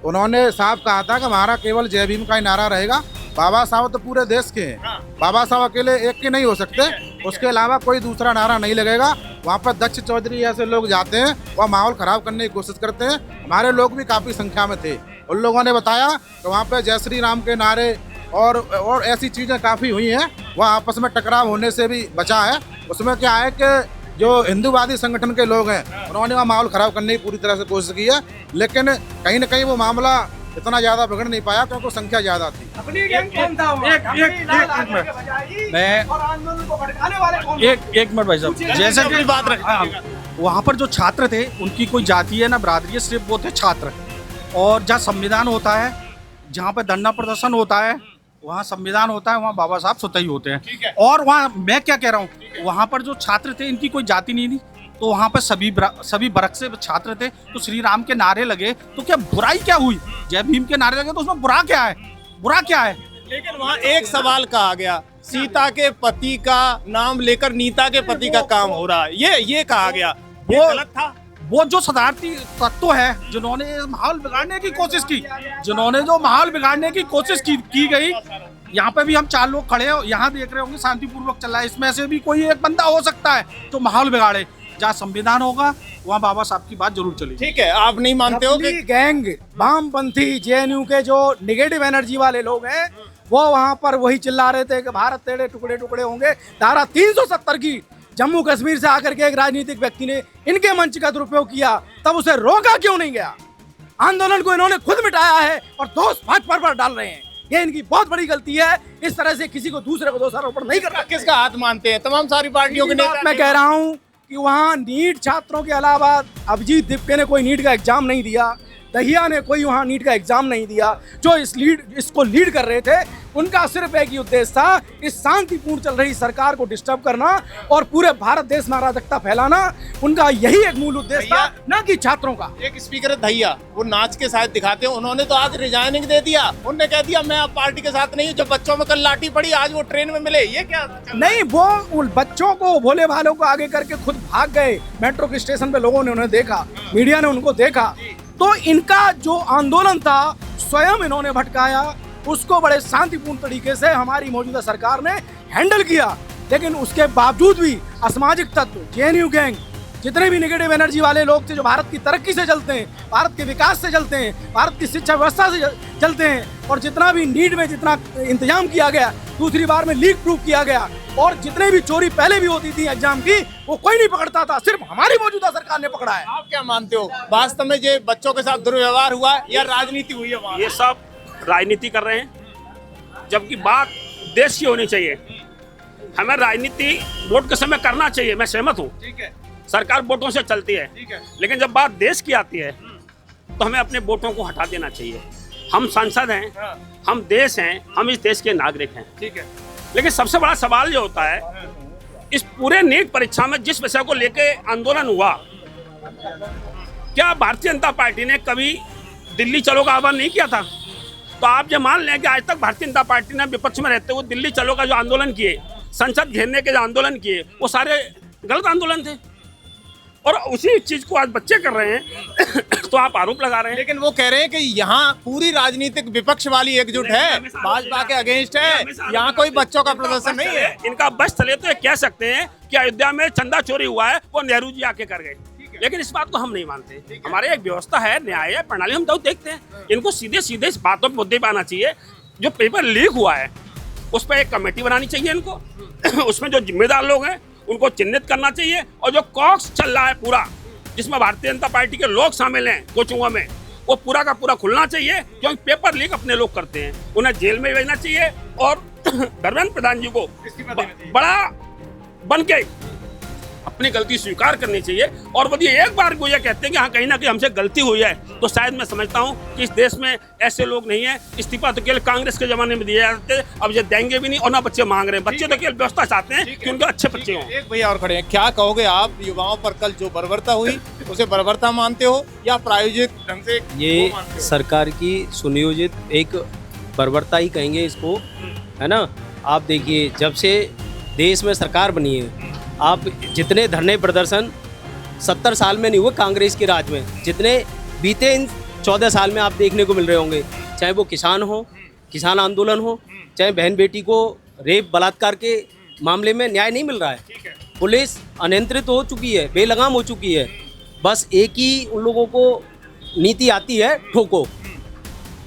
उन्होंने साफ कहा था कि हमारा केवल जय भीम का ही नारा रहेगा। बाबा साहब तो पूरे देश के हैं, बाबा साहब अकेले एक के नहीं हो सकते, उसके अलावा कोई दूसरा नारा नहीं लगेगा। वहाँ पर दक्ष चौधरी ऐसे लोग जाते हैं, वह माहौल ख़राब करने की कोशिश करते हैं। हमारे लोग भी काफ़ी संख्या में थे, उन लोगों ने बताया कि वहाँ पर जय श्री राम के नारे और ऐसी चीज़ें काफ़ी हुई हैं। वह आपस में टकराव होने से भी बचा है। उसमें क्या है कि जो हिंदूवादी संगठन के लोग हैं, उन्होंने वह माहौल ख़राब करने की पूरी तरह से कोशिश की है, लेकिन कहीं ना कहीं वो मामला इतना ज़्यादा बिगड़ नहीं पाया क्योंकि संख्या ज़्यादा थी। एक मिनट भाई साहब, जैसे कि बात रखें, वहाँ पर जो छात्र थे उनकी कोई जाति है ना बिरादरी है, सिर्फ वो थे छात्र। और जहाँ संविधान होता है, जहाँ पे धरना प्रदर्शन होता है, वहाँ संविधान होता है, वहाँ बाबा साहब स्वतः ही होते हैं। और वहाँ मैं क्या कह रहा हूँ, वहाँ पर जो छात्र थे इनकी कोई जाति नहीं थी, तो वहाँ पर सभी वर्ग से छात्र थे। तो श्री राम के नारे लगे तो क्या बुराई क्या हुई? जय भीम के नारे लगे तो उसमें बुरा क्या है? बुरा क्या है? लेकिन वहाँ एक सवाल कहा गया, सीता के पति का नाम लेकर नीता के पति का काम हो रहा है, ये कहा गया, वो गलत था। वो जो शरारती तत्व है जिन्होंने माहौल बिगाड़ने की कोशिश की, की गई। यहाँ पे भी हम 4 लोग खड़े हैं, यहाँ देख रहे होंगे शांतिपूर्वक चल रहा है, इसमें से भी कोई एक बंदा हो सकता है जो माहौल बिगाड़े। जहाँ संविधान होगा वहाँ बाबा साहब की बात जरूर चलेगी। ठीक है, आप नहीं मानते हो कि गैंग वामपंथी जेएनयू के जो निगेटिव एनर्जी वाले लोग हैं, वो वहाँ पर वही चिल्ला रहे थे कि भारत तेरे टुकड़े टुकड़े होंगे। धारा 370 की जम्मू कश्मीर से आकर के एक राजनीतिक व्यक्ति ने इनके मंच का दुरुपयोग किया, तब उसे रोका क्यों नहीं गया? आंदोलन को इन्होंने खुद मिटाया है और दोष भाजपा पर डाल रहे हैं। ये इनकी बहुत बड़ी गलती है। इस तरह से किसी को दूसरे को दोषारोपण नहीं करना। किसका हाथ मानते हैं? तमाम सारी पार्टियों के नेता। मैं कह रहा हूँ कि वहाँ नीट छात्रों के अलावा अभिजीत दीपके ने कोई नीट का एग्जाम नहीं दिया, दहिया ने कोई वहाँ नीट का एग्जाम नहीं दिया। जो इसको लीड कर रहे थे, उनका सिर्फ एक ही उद्देश्य था, इस शांतिपूर्ण चल रही सरकार को डिस्टर्ब करना और पूरे भारत देश में अराजकता फैलाना। उनका यही एक मूल उद्देश्य था, न कि छात्रों का। एक स्पीकर है दहिया, वो नाच के साथ दिखाते हैं, उन्होंने तो आज रिजाइनिंग दे दिया। उन्होंने कह दिया मैं अब पार्टी के साथ नहीं हूँ। जब बच्चों में कल लाठी पड़ी, आज वो ट्रेन में मिले, ये क्या? नहीं, वो उन बच्चों को, भोले भालों को आगे करके खुद भाग गए। मेट्रो के स्टेशन पे लोगों ने उन्हें देखा, मीडिया ने उनको देखा। तो इनका जो आंदोलन था स्वयं इन्होंने भटकाया, उसको बड़े शांतिपूर्ण तरीके से हमारी मौजूदा सरकार ने हैंडल किया। लेकिन उसके बावजूद भी असामाजिक तत्व, जेएनयू गैंग, जितने भी नेगेटिव एनर्जी वाले लोग थे जो भारत की तरक्की से चलते हैं, भारत के विकास से चलते हैं, भारत की शिक्षा व्यवस्था से चलते हैं, और जितना भी नीट में जितना इंतजाम किया गया, दूसरी बार में लीक प्रूफ किया गया, और जितने भी चोरी पहले भी होती थी एग्जाम की, वो कोई नहीं पकड़ता था, सिर्फ हमारी मौजूदा सरकार ने पकड़ा है। आप क्या मानते हो, वास्तव में ये बच्चों के साथ दुर्व्यवहार हुआ है या राजनीति हुई है वहाँ? ये सब राजनीति कर रहे हैं, जबकि बात देश की होनी चाहिए। हमें राजनीति वोट के समय करना चाहिए, मैं सहमत हूँ। ठीक है, सरकार वोटों से चलती है, ठीक है, लेकिन जब बात देश की आती है तो हमें अपने वोटों को हटा देना चाहिए। हम सांसद हैं, हम देश हैं, हम इस देश के नागरिक हैं। ठीक है। लेकिन सबसे बड़ा सवाल जो होता है, इस पूरे नीट परीक्षा में जिस विषय को लेके आंदोलन हुआ, क्या भारतीय जनता पार्टी ने कभी दिल्ली चलो का आह्वान नहीं किया था? तो आप जो मान लें कि आज तक भारतीय जनता पार्टी ने विपक्ष में रहते हुए दिल्ली चलो का जो आंदोलन किए, संसद घेरने के जो आंदोलन किए, वो सारे गलत आंदोलन थे, और उसी चीज को आज बच्चे कर रहे हैं तो आप आरोप लगा रहे हैं। लेकिन वो कह रहे हैं कि यहाँ पूरी राजनीतिक विपक्ष वाली एकजुट है, भाजपा के अगेंस्ट है, यहाँ कोई बच्चों का प्रदर्शन नहीं है। इनका बस चले तो ये कह सकते हैं कि अयोध्या में चंदा चोरी हुआ है, वो नेहरू जी आके कर गए, लेकिन इस बात को हम नहीं मानते। हमारे एक व्यवस्था है, न्याय है, प्रणाली, हम तो देखते हैं। इनको सीधे सीधे इस बातों पर मुद्दे पे आना चाहिए। जो पेपर लीक हुआ है उस पर एक कमेटी बनानी चाहिए इनको उसमें जो जिम्मेदार लोग हैं उनको चिन्हित करना चाहिए, और जो कॉक्स चल रहा है पूरा, जिसमें भारतीय जनता पार्टी के लोग शामिल हैं कोचुंगों में, वो पूरा का पूरा खुलना चाहिए, क्योंकि पेपर लीक अपने लोग करते हैं। उन्हें जेल में भेजना चाहिए और धर्मेंद्र प्रधान जी को बड़ा बन के अपनी गलती स्वीकार करनी चाहिए। और यदि एक बार वो ये कहते हैं कि हाँ कहीं ना कहीं हमसे गलती हुई है, तो शायद मैं समझता हूँ कि इस देश में ऐसे लोग नहीं है। इस्तीफा तो केवल कांग्रेस के जमाने में दिए जाते, अब ये देंगे भी नहीं, और ना बच्चे मांग रहे हैं। बच्चे तो केवल व्यवस्था चाहते हैं कि उनके अच्छे बच्चे हों। एक भैया और खड़े हैं, क्या कहोगे आप युवाओं पर कल जो बर्बरता हुई उसे बर्बरता मानते हो या प्रायोजित ढंग से ये सरकार की सुनियोजित एक बर्बरता ही कहेंगे इसको, है ना। आप देखिए, जब से देश में सरकार बनी है, आप जितने धरने प्रदर्शन 70 साल में नहीं हुए कांग्रेस के राज में, जितने बीते इन 14 साल में आप देखने को मिल रहे होंगे, चाहे वो किसान हो, किसान आंदोलन हो, चाहे बहन बेटी को रेप बलात्कार के मामले में न्याय नहीं मिल रहा है। पुलिस अनियंत्रित हो चुकी है, बेलगाम हो चुकी है। बस एक ही उन लोगों को नीति आती है, ठोको,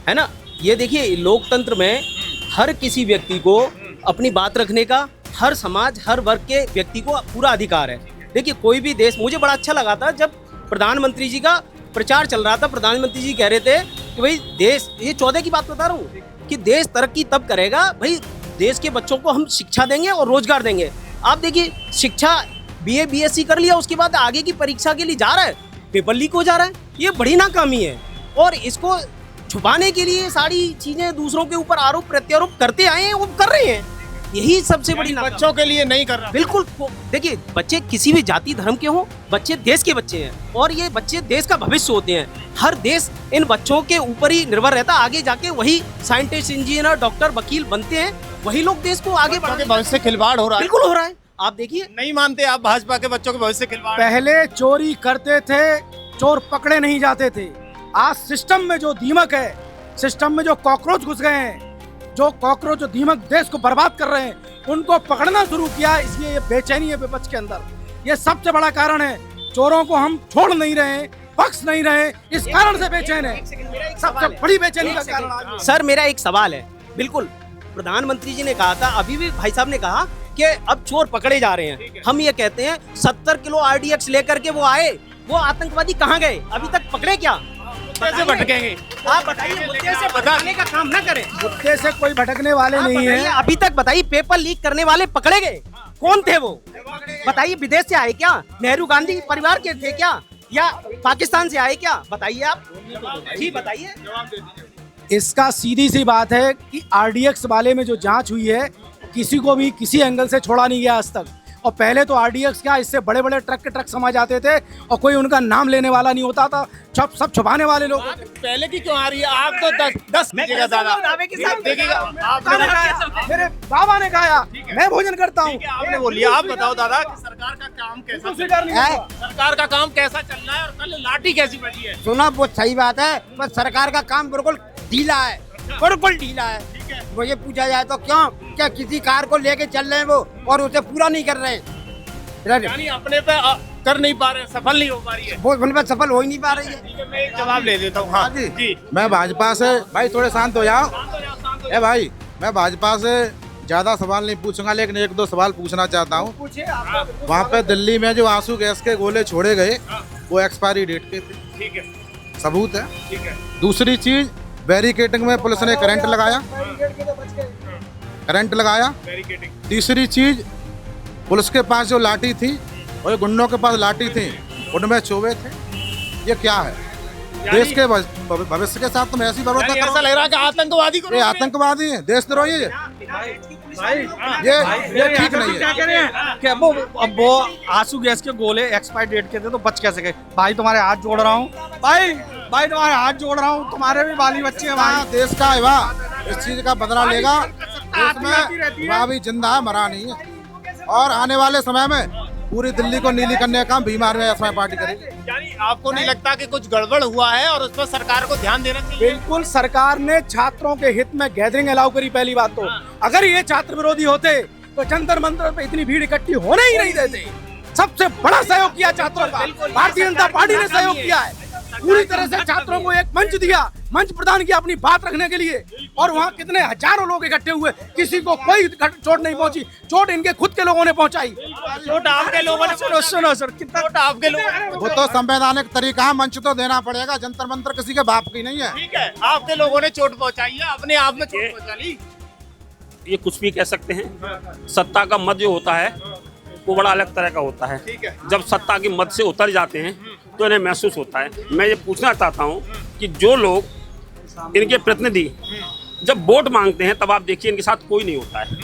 है ना। ये देखिए, लोकतंत्र में हर किसी व्यक्ति को अपनी बात रखने का, हर समाज, हर वर्ग के व्यक्ति को पूरा अधिकार है। देखिए, कोई भी देश, मुझे बड़ा अच्छा लगा था जब प्रधानमंत्री जी का प्रचार चल रहा था। प्रधानमंत्री जी कह रहे थे कि भाई देश, ये 14 की बात बता रहा हूँ, कि देश तरक्की तब करेगा भाई देश के बच्चों को हम शिक्षा देंगे और रोजगार देंगे। आप देखिए, शिक्षा BA BSc कर लिया, उसके बाद आगे की परीक्षा के लिए जा रहा है, पेपर लीक हो जा रहा है। ये बड़ी नाकामी है, और इसको छुपाने के लिए सारी चीजें दूसरों के ऊपर आरोप प्रत्यारोप करते आए हैं, वो कर रहे हैं। यही सबसे बड़ी बच्चों के लिए नहीं कर रहा। बिल्कुल, देखिए, बच्चे किसी भी जाति धर्म के हों, बच्चे देश के बच्चे हैं, और ये बच्चे देश का भविष्य होते हैं। हर देश इन बच्चों के ऊपर ही निर्भर रहता है। आगे जाके वही साइंटिस्ट, इंजीनियर, डॉक्टर, वकील बनते हैं, वही लोग देश को आगे बढ़ाते हैं। भविष्य खिलवाड़ हो रहा है। बिल्कुल हो रहा है। आप देखिए, नहीं मानते आप भाजपा के बच्चों के भविष्य खिलवाड़? पहले चोरी करते थे, चोर पकड़े नहीं जाते थे। आज सिस्टम में जो दीमक है, सिस्टम में जो कॉकरोच घुस गए हैं, जो कॉकरोच, जो दीमक देश को बर्बाद कर रहे हैं, उनको पकड़ना शुरू किया। इसलिए ये बेचैनी है विपक्ष के अंदर। ये सबसे बड़ा कारण है। चोरों को हम छोड़ नहीं रहे, बख्श नहीं रहे, इस कारण से बेचैन है। सबसे बड़ी बेचैनी का कारण। सर, मेरा एक सवाल है। बिल्कुल, प्रधानमंत्री जी ने कहा था, अभी भी भाई साहब ने कहा कि अब चोर पकड़े जा रहे हैं। हम ये कहते हैं 70 किलो RDX लेकर के वो आए, वो आतंकवादी कहाँ गए? अभी तक पकड़े क्या? कैसे भटकेंगे? आप बताइए, मुद्दे से भटकने का काम ना करें। मुद्दे से कोई भटकने वाले नहीं है। अभी तक बताइए, पेपर लीक करने वाले पकड़े गए? कौन थे वो? बताइए, विदेश से आए क्या? नेहरू गांधी परिवार के थे क्या, या पाकिस्तान से आए क्या? बताइए आप जी, बताइए। इसका सीधी सी बात है कि RDX वाले में जो जांच हुई है, किसी को भी किसी एंगल से छोड़ा नहीं गया आज तक। और पहले तो RDX क्या, इससे बड़े बड़े ट्रक के ट्रक समझ आते थे, और कोई उनका नाम लेने वाला नहीं होता था। सब छुपाने वाले लोग। पहले की क्यों आ रही है? आप तो 10 दीजिएगा दादा, देखिएगा। मेरे बाबा ने कहा, मैं भोजन करता हूँ। आपने बोलिए, आप बताओ दादा, सरकार का काम कैसा चल रहा है? सरकार का काम कैसा चल रहा है, और कल लाठी कैसी बजी है? सुना, बहुत सही बात है, बस सरकार का काम बिल्कुल ढीला है, बिल्कुल ढीला है। मुझे पूछा जाए तो क्यों, क्या किसी कार को लेके चल रहे हैं वो, और उसे पूरा नहीं कर रहे हैं, यानी अपने पे कर नहीं पा रहे, सफल नहीं हो पा रही है। वो उन पर सफल हो ही नहीं पा रही है। मैं एक जवाब ले देता हूँ। हाँ जी, मैं भाजपा से, भाई थोड़े शांत हो जाओ। ए भाई, मैं भाजपा से ज्यादा सवाल नहीं पूछूंगा, लेकिन 1-2 सवाल पूछना चाहता हूँ। वहाँ पे दिल्ली में जो आंसू गैस के गोले छोड़े गए, वो एक्सपायरी डेट के थे। ठीक है, सबूत है। ठीक है। दूसरी चीज, बैरिकेडिंग में पुलिस ने करंट लगाया, करंट लगाया। तीसरी चीज, पुलिस के पास जो लाठी थी और गुंडों के पास लाठी थी, उनमें चोवे थे। ये क्या है? देश के भविष्य के साथ तुम ऐसी बर्बाद करो। ऐसा लग रहा है कि आतंकवादी को, ये आतंकवादी है, देशद्रोही है। ये ठीक नहीं है। क्या वो आंसू गैस के गोले एक्सपायर डेट के थे, तो बच कैसे गए? भाई तुम्हारे हाथ जोड़ रहा हूँ, भाई तुम्हारे हाथ जोड़ रहा हूँ, तुम्हारे भी बाली बच्चे हैं भाई। देश का है वाह, इस चीज का बदला लेगा। देश में वहाँ भी जिंदा है, मरा नहीं है। और आने वाले समय में पूरी दिल्ली को नीली करने का काम बीमार में एसवाई पार्टी करेगी। यानी आपको नहीं लगता कि कुछ गड़बड़ हुआ है और उस पर सरकार को ध्यान देना चाहिए? बिल्कुल, सरकार ने छात्रों के हित में गैदरिंग अलाउ करी। पहली बात तो, अगर ये छात्र विरोधी होते तो जंतर मंतर पे इतनी भीड़ इकट्ठी होने ही नहीं देते। सबसे बड़ा सहयोग किया छात्रों का, भारतीय जनता पार्टी ने सहयोग किया है। पूरी तरह से छात्रों को एक मंच मंच दिया, मंच प्रदान किया अपनी बात रखने के लिए, और वहाँ कितने हजारों लोग इकट्ठे हुए, किसी को कोई चोट नहीं पहुंची, चोट इनके खुद के लोगों ने पहुंचाई। चोट आपके लोगों ने, सुनो सर, कितना चोट आपके लोगों ने, वो तो संवैधानिक तरीका है, मंच तो देना पड़ेगा, जंतर मंतर किसी के बाप की नहीं है। ठीक है, आपके लोगों ने चोट पहुंचाई है, अपने आप में चोट पहुंचा ली। ये कुछ भी कह सकते हैं। सत्ता का मद जो होता है वो बड़ा अलग तरह का होता है। ठीक है। जब सत्ता के मद से उतर जाते हैं तो इन्हें महसूस होता है। मैं ये पूछना चाहता हूँ कि जो लोग इनके प्रतिनिधि जब वोट मांगते हैं तब आप देखिए इनके साथ कोई नहीं होता है,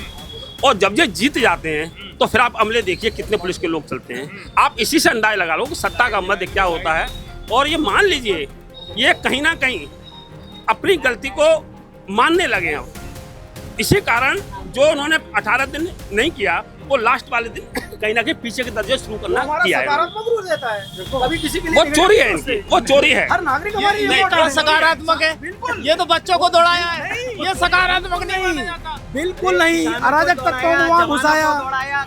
और जब ये जीत जाते हैं तो फिर आप अमले देखिए कितने पुलिस के लोग चलते हैं। आप इसी से अंदाजा लगा लो कि सत्ता का मद क्या होता है। और ये मान लीजिए ये कहीं ना कहीं अपनी गलती को मानने लगे हैं। इसी कारण जो उन्होंने 18 दिन नहीं किया वो लास्ट वाले दिन कहीं ना कहीं पीछे के दर्जे शुरू करना किया है। कभी किसी के लिए वो चोरी है इनकी, वो चोरी है। हर नागरिक हमारी नहीं, ये सकारात्मक है, ये तो बच्चों को दौड़ाया है, ये सकारात्मक नहीं। बिल्कुल नहीं, अराजक तत्वों को वहाँ घुसाया,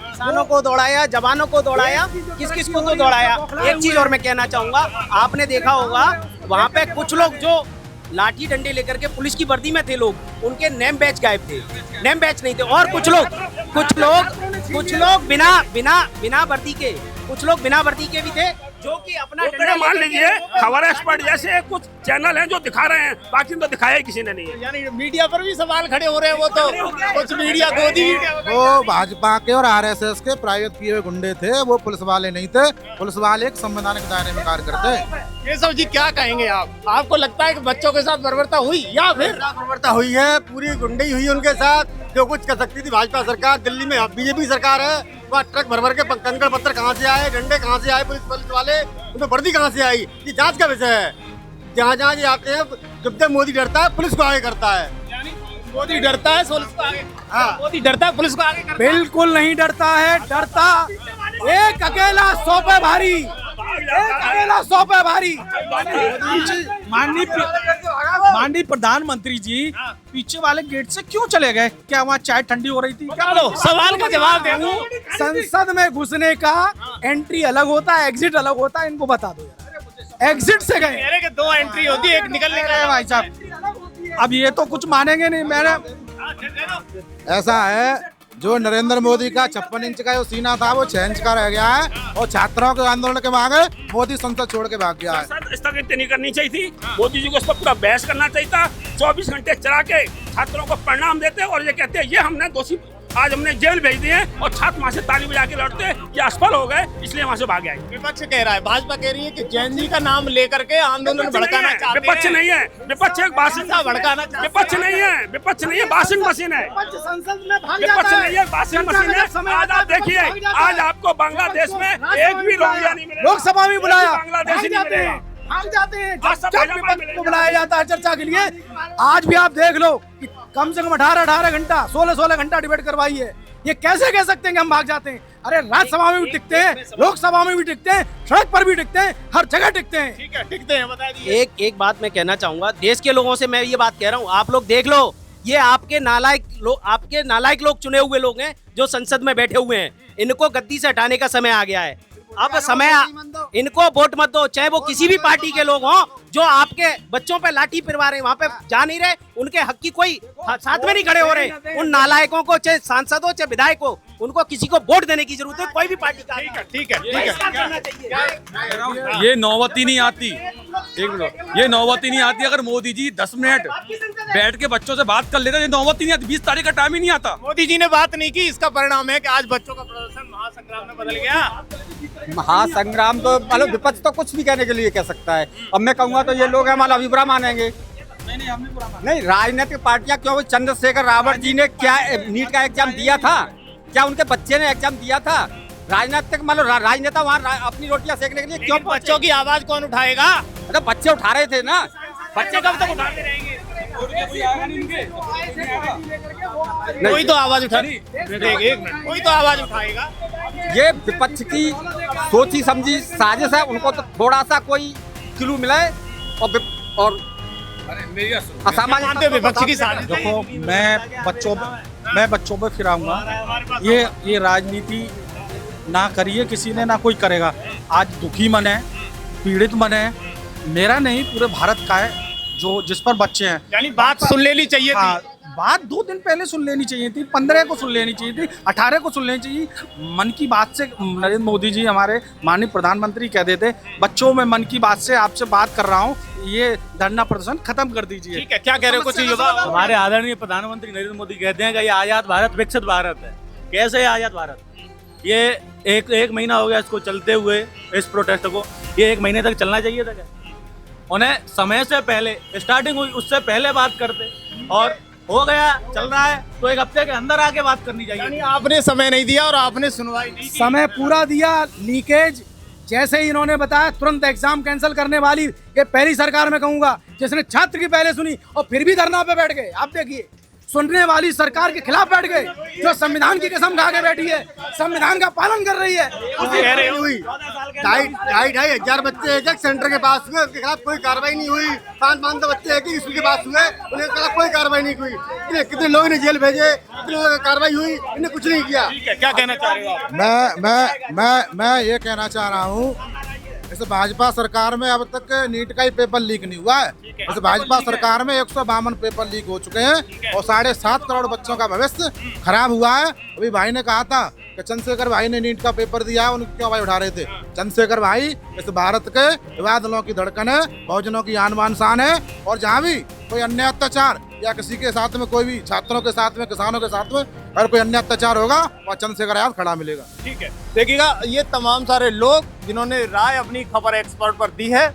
किसानों को दौड़ाया, जवानों को दौड़ाया, किस किस को तो दौड़ाया। एक चीज और मैं कहना चाहूंगा, आपने देखा होगा वहाँ पे कुछ लोग जो लाठी डंडे लेकर के पुलिस की वर्दी में थे लोग, उनके नेम बैच गायब थे, नेम बैच नहीं थे। और कुछ लोग बिना वर्दी के, कुछ लोग बिना वर्दी के भी थे जो कि अपना डंडा मान लीजिए खबर एक्सपर्ट जैसे कुछ चैनल हैं जो दिखा रहे हैं, बाकी तो दिखाया ही किसी ने नहीं है। यानी मीडिया पर भी सवाल खड़े हो रहे हैं। वो तो कुछ मीडिया गोदी, वो भाजपा के और आरएसएस के प्रायोजित किए हुए गुंडे थे, वो पुलिस वाले नहीं थे। पुलिस वाले एक संवैधानिक दायरे में कार्य करते हैं। ये सब जी क्या कहेंगे आप? आपको लगता है कि बच्चों के साथ बर्बरता हुई या फिर बर्बरता हुई है, पूरी गुंडई हुई उनके साथ। जो कुछ कर सकती थी भाजपा सरकार, दिल्ली में बीजेपी सरकार है, वहाँ ट्रक भर भर के कंकड़ पत्थर कहाँ से आए, डंडे कहाँ से आए, पुलिस वाले उनमें वर्दी कहाँ से आई, ये जांच का विषय है। जहाँ जहाँ ये आते हैं, जब तक मोदी डरता है पुलिस को आगे करता है। मोदी डरता है पुलिस को आगे, हाँ मोदी डरता है पुलिस को आगे करता है। बिल्कुल नहीं डरता है, डरता एक अकेला 100 पे भारी, एक अकेला 100 पे भारी। माननीय प्रधानमंत्री जी पीछे वाले गेट से क्यों चले गए? क्या वहाँ चाय ठंडी हो रही थी क्या? चलो सवाल का जवाब दे दूं। संसद में घुसने का एंट्री अलग होता है, एग्जिट अलग होता है, इनको बता दो यार। एग्जिट से गए, कह रहे कि 2 एंट्री होती है, एक निकलने का। भाई साहब अब ये तो कुछ मानेंगे नहीं। मैंने ऐसा है, जो नरेंद्र मोदी का 56 इंच का जो सीना था वो 6 इंच का रह गया है, और छात्रों के आंदोलन के मांगे मोदी संसद छोड़ के भाग गया है। स्थगित नहीं करनी चाहिए थी, मोदी जी को इस पर पूरा बहस करना चाहिए था। 24 घंटे चला के छात्रों को परिणाम देते और ये कहते हैं ये हमने दोषी, आज हमने जेल भेज दिए, और छात्र वहाँ से ताली बजा के लौटते कि असफल हो गए इसलिए वहाँ से भाग गए। विपक्ष कह रहा है, भाजपा कह रही है कि जैन जी का नाम लेकर के आंदोलन भड़काना चाहते हैं। विपक्ष नहीं है, विपक्ष एक बासिंदा भड़काना चाहते हैं। विपक्ष नहीं है, विपक्ष नहीं है, वाशिंग मशीन है। संसद में भाग विपक्ष जाता है। नहीं है, वाशिंग मशीन है। आज आप देखिए, आज आपको बांग्लादेश में एक भी रोहिंग्या नहीं मिलेगा। लोकसभा में बुलाया, बांग्लादेश ही नहीं मिलेगा। भाग जाते हैं। आज सब जब भाजपा विपक्ष मिलेगा। को बुलाया जाता है चर्चा के लिए, आज भी आप देख लो कि कम से कम 18 घंटा, 16 घंटा डिबेट करवाई है। ये कैसे कह सकते हैं कि हम भाग जाते हैं? अरे राज्यसभा में भी टिकते हैं, लोकसभा में भी टिकते हैं, सड़क पर भी टिकते हैं, हर जगह टिकते हैं। ठीक है, टिकते हैं, बता दीजिए। एक बात मैं कहना चाहूंगा, देश के लोगों से मैं ये बात कह रहा हूँ, आप लोग देख लो, ये आपके नालायक लोग चुने हुए लोग हैं जो संसद में बैठे हुए हैं। इनको गद्दी से हटाने का समय आ गया है। अब समय इनको वोट मत दो, चाहे वो किसी भी पार्टी के लोग हों जो आपके बच्चों पे लाठी फिरवा रहे हैं, वहाँ पे जा नहीं रहे, उनके हक की कोई साथ में नहीं खड़े हो रहे। उन नालायकों को, चाहे सांसद हो चाहे विधायक हो, उनको किसी को वोट देने की जरूरत है, कोई भी पार्टी का। ठीक है। ये नौबत ही नहीं आती, एक मिनट, ये नौबत ही नहीं आती। अगर मोदी जी 10 मिनट बैठ के बच्चों से बात कर लेते, ये नौबत ही नहीं आती। 20 तारीख का टाइम ही नहीं आता। मोदी जी ने बात नहीं की, इसका परिणाम है कि आज बच्चों का प्रदर्शन महासंग्राम में बदल गया। महासंग्राम तो मतलब विपक्ष तो कुछ भी कहने के लिए कह सकता है। अब मैं कहूँगा तो ये लोग हमारा अभिप्राय मानेंगे। नहीं, राजनीतिक पार्टियां क्यों? चंद्रशेखर रावत जी ने क्या नीट का एग्जाम दिया था? क्या उनके बच्चे ने एग्जाम दिया था? राजनीतिक मतलब राजनेता वहाँ अपनी रोटियां सेकने के लिए क्यों? बच्चों की आवाज कौन उठाएगा? मतलब बच्चे उठा रहे थे ना। बच्चे कब तक उठाते रहेंगे? कोई तो आवाज उठा, एक मिनट, कोई तो आवाज उठाएगा। ये विपक्ष की सोची समझी साजिश है। उनको तो थोड़ा सा कोई क्लू मिले और असामान्य विपक्ष की साजिश। देखो, मैं बच्चों पे फिराऊंगा। ये राजनीति ना करिए किसी ने, ना कोई करेगा। आज दुखी मन है, पीड़ित मन है, मेरा नहीं पूरे भारत का है। जो जिस पर बच्चे हैं। यानी बात सुन लेनी चाहिए थी। हाँ, बात 2 दिन पहले सुन लेनी चाहिए थी, 15 को सुन लेनी चाहिए थी, 18 को सुन लेनी चाहिए। मन की बात से नरेंद्र मोदी जी हमारे माननीय प्रधानमंत्री कह देते बच्चों में मन की बात से आपसे बात कर रहा हूँ, ये धरना प्रदर्शन खत्म कर दीजिए। ठीक है, क्या कह रहे हो कुछ युवा? हमारे आदरणीय प्रधानमंत्री नरेंद्र मोदी कहते हैं कि ये आजाद भारत विकसित भारत है। कैसे है आजाद भारत? ये एक महीना हो गया इसको चलते हुए, इस प्रोटेस्ट को। ये 1 महीने तक चलना चाहिए था क्या? उन्हें समय से पहले स्टार्टिंग हुई, उससे पहले बात करते, और हो गया चल रहा है तो 1 हफ्ते के अंदर आके बात करनी चाहिए। यानी आपने समय नहीं दिया और आपने सुनवाई नहीं की। समय पूरा दिया। लीकेज जैसे ही इन्होंने बताया तुरंत एग्जाम कैंसिल करने वाली ये पहली सरकार में कहूंगा जिसने छात्र की पहले सुनी और फिर भी धरना पे बैठ गए। आप देखिए, सुनने वाली सरकार के खिलाफ बैठ गए, जो संविधान की कसम खा के बैठी है, संविधान का पालन कर रही है। कह रहे हो? 2,500 हजार बच्चे एक सेंटर के पास हुए, उनके खिलाफ कोई कार्रवाई नहीं हुई। 500 बच्चे एक ही स्कूल के पास हुए, उनके खिलाफ कोई कार्रवाई नहीं हुई। कितने लोगों ने जेल भेजे, कितने लोगों की कार्रवाई हुई, इन्हें कुछ नहीं किया। ठीक है, क्या कहना चाह रहे हो आप? मैं ये कहना चाह रहा हूँ, इस भाजपा सरकार में अब तक नीट का ही पेपर लीक नहीं हुआ है। इस भाजपा सरकार में 152 पेपर लीक हो चुके हैं और 7.5 करोड़ बच्चों का भविष्य खराब हुआ है। अभी भाई ने कहा था कि चंद्रशेखर भाई ने नीट का पेपर दिया है, उनको क्यों भाई उठा रहे थे? चंद्रशेखर भाई इस भारत के विवाद दिलों की धड़कन है, बहुजनों की आन बान शान है, और जहाँ भी कोई अन्य अत्याचार या किसी के साथ में, कोई भी छात्रों के साथ में, किसानों के साथ में अगर कोई अन्य अत्याचार होगा वह चंद्रशेखर आजाद खड़ा मिलेगा। ठीक है, देखिएगा ये तमाम सारे लोग जिन्होंने राय अपनी खबर एक्सपर्ट पर दी है।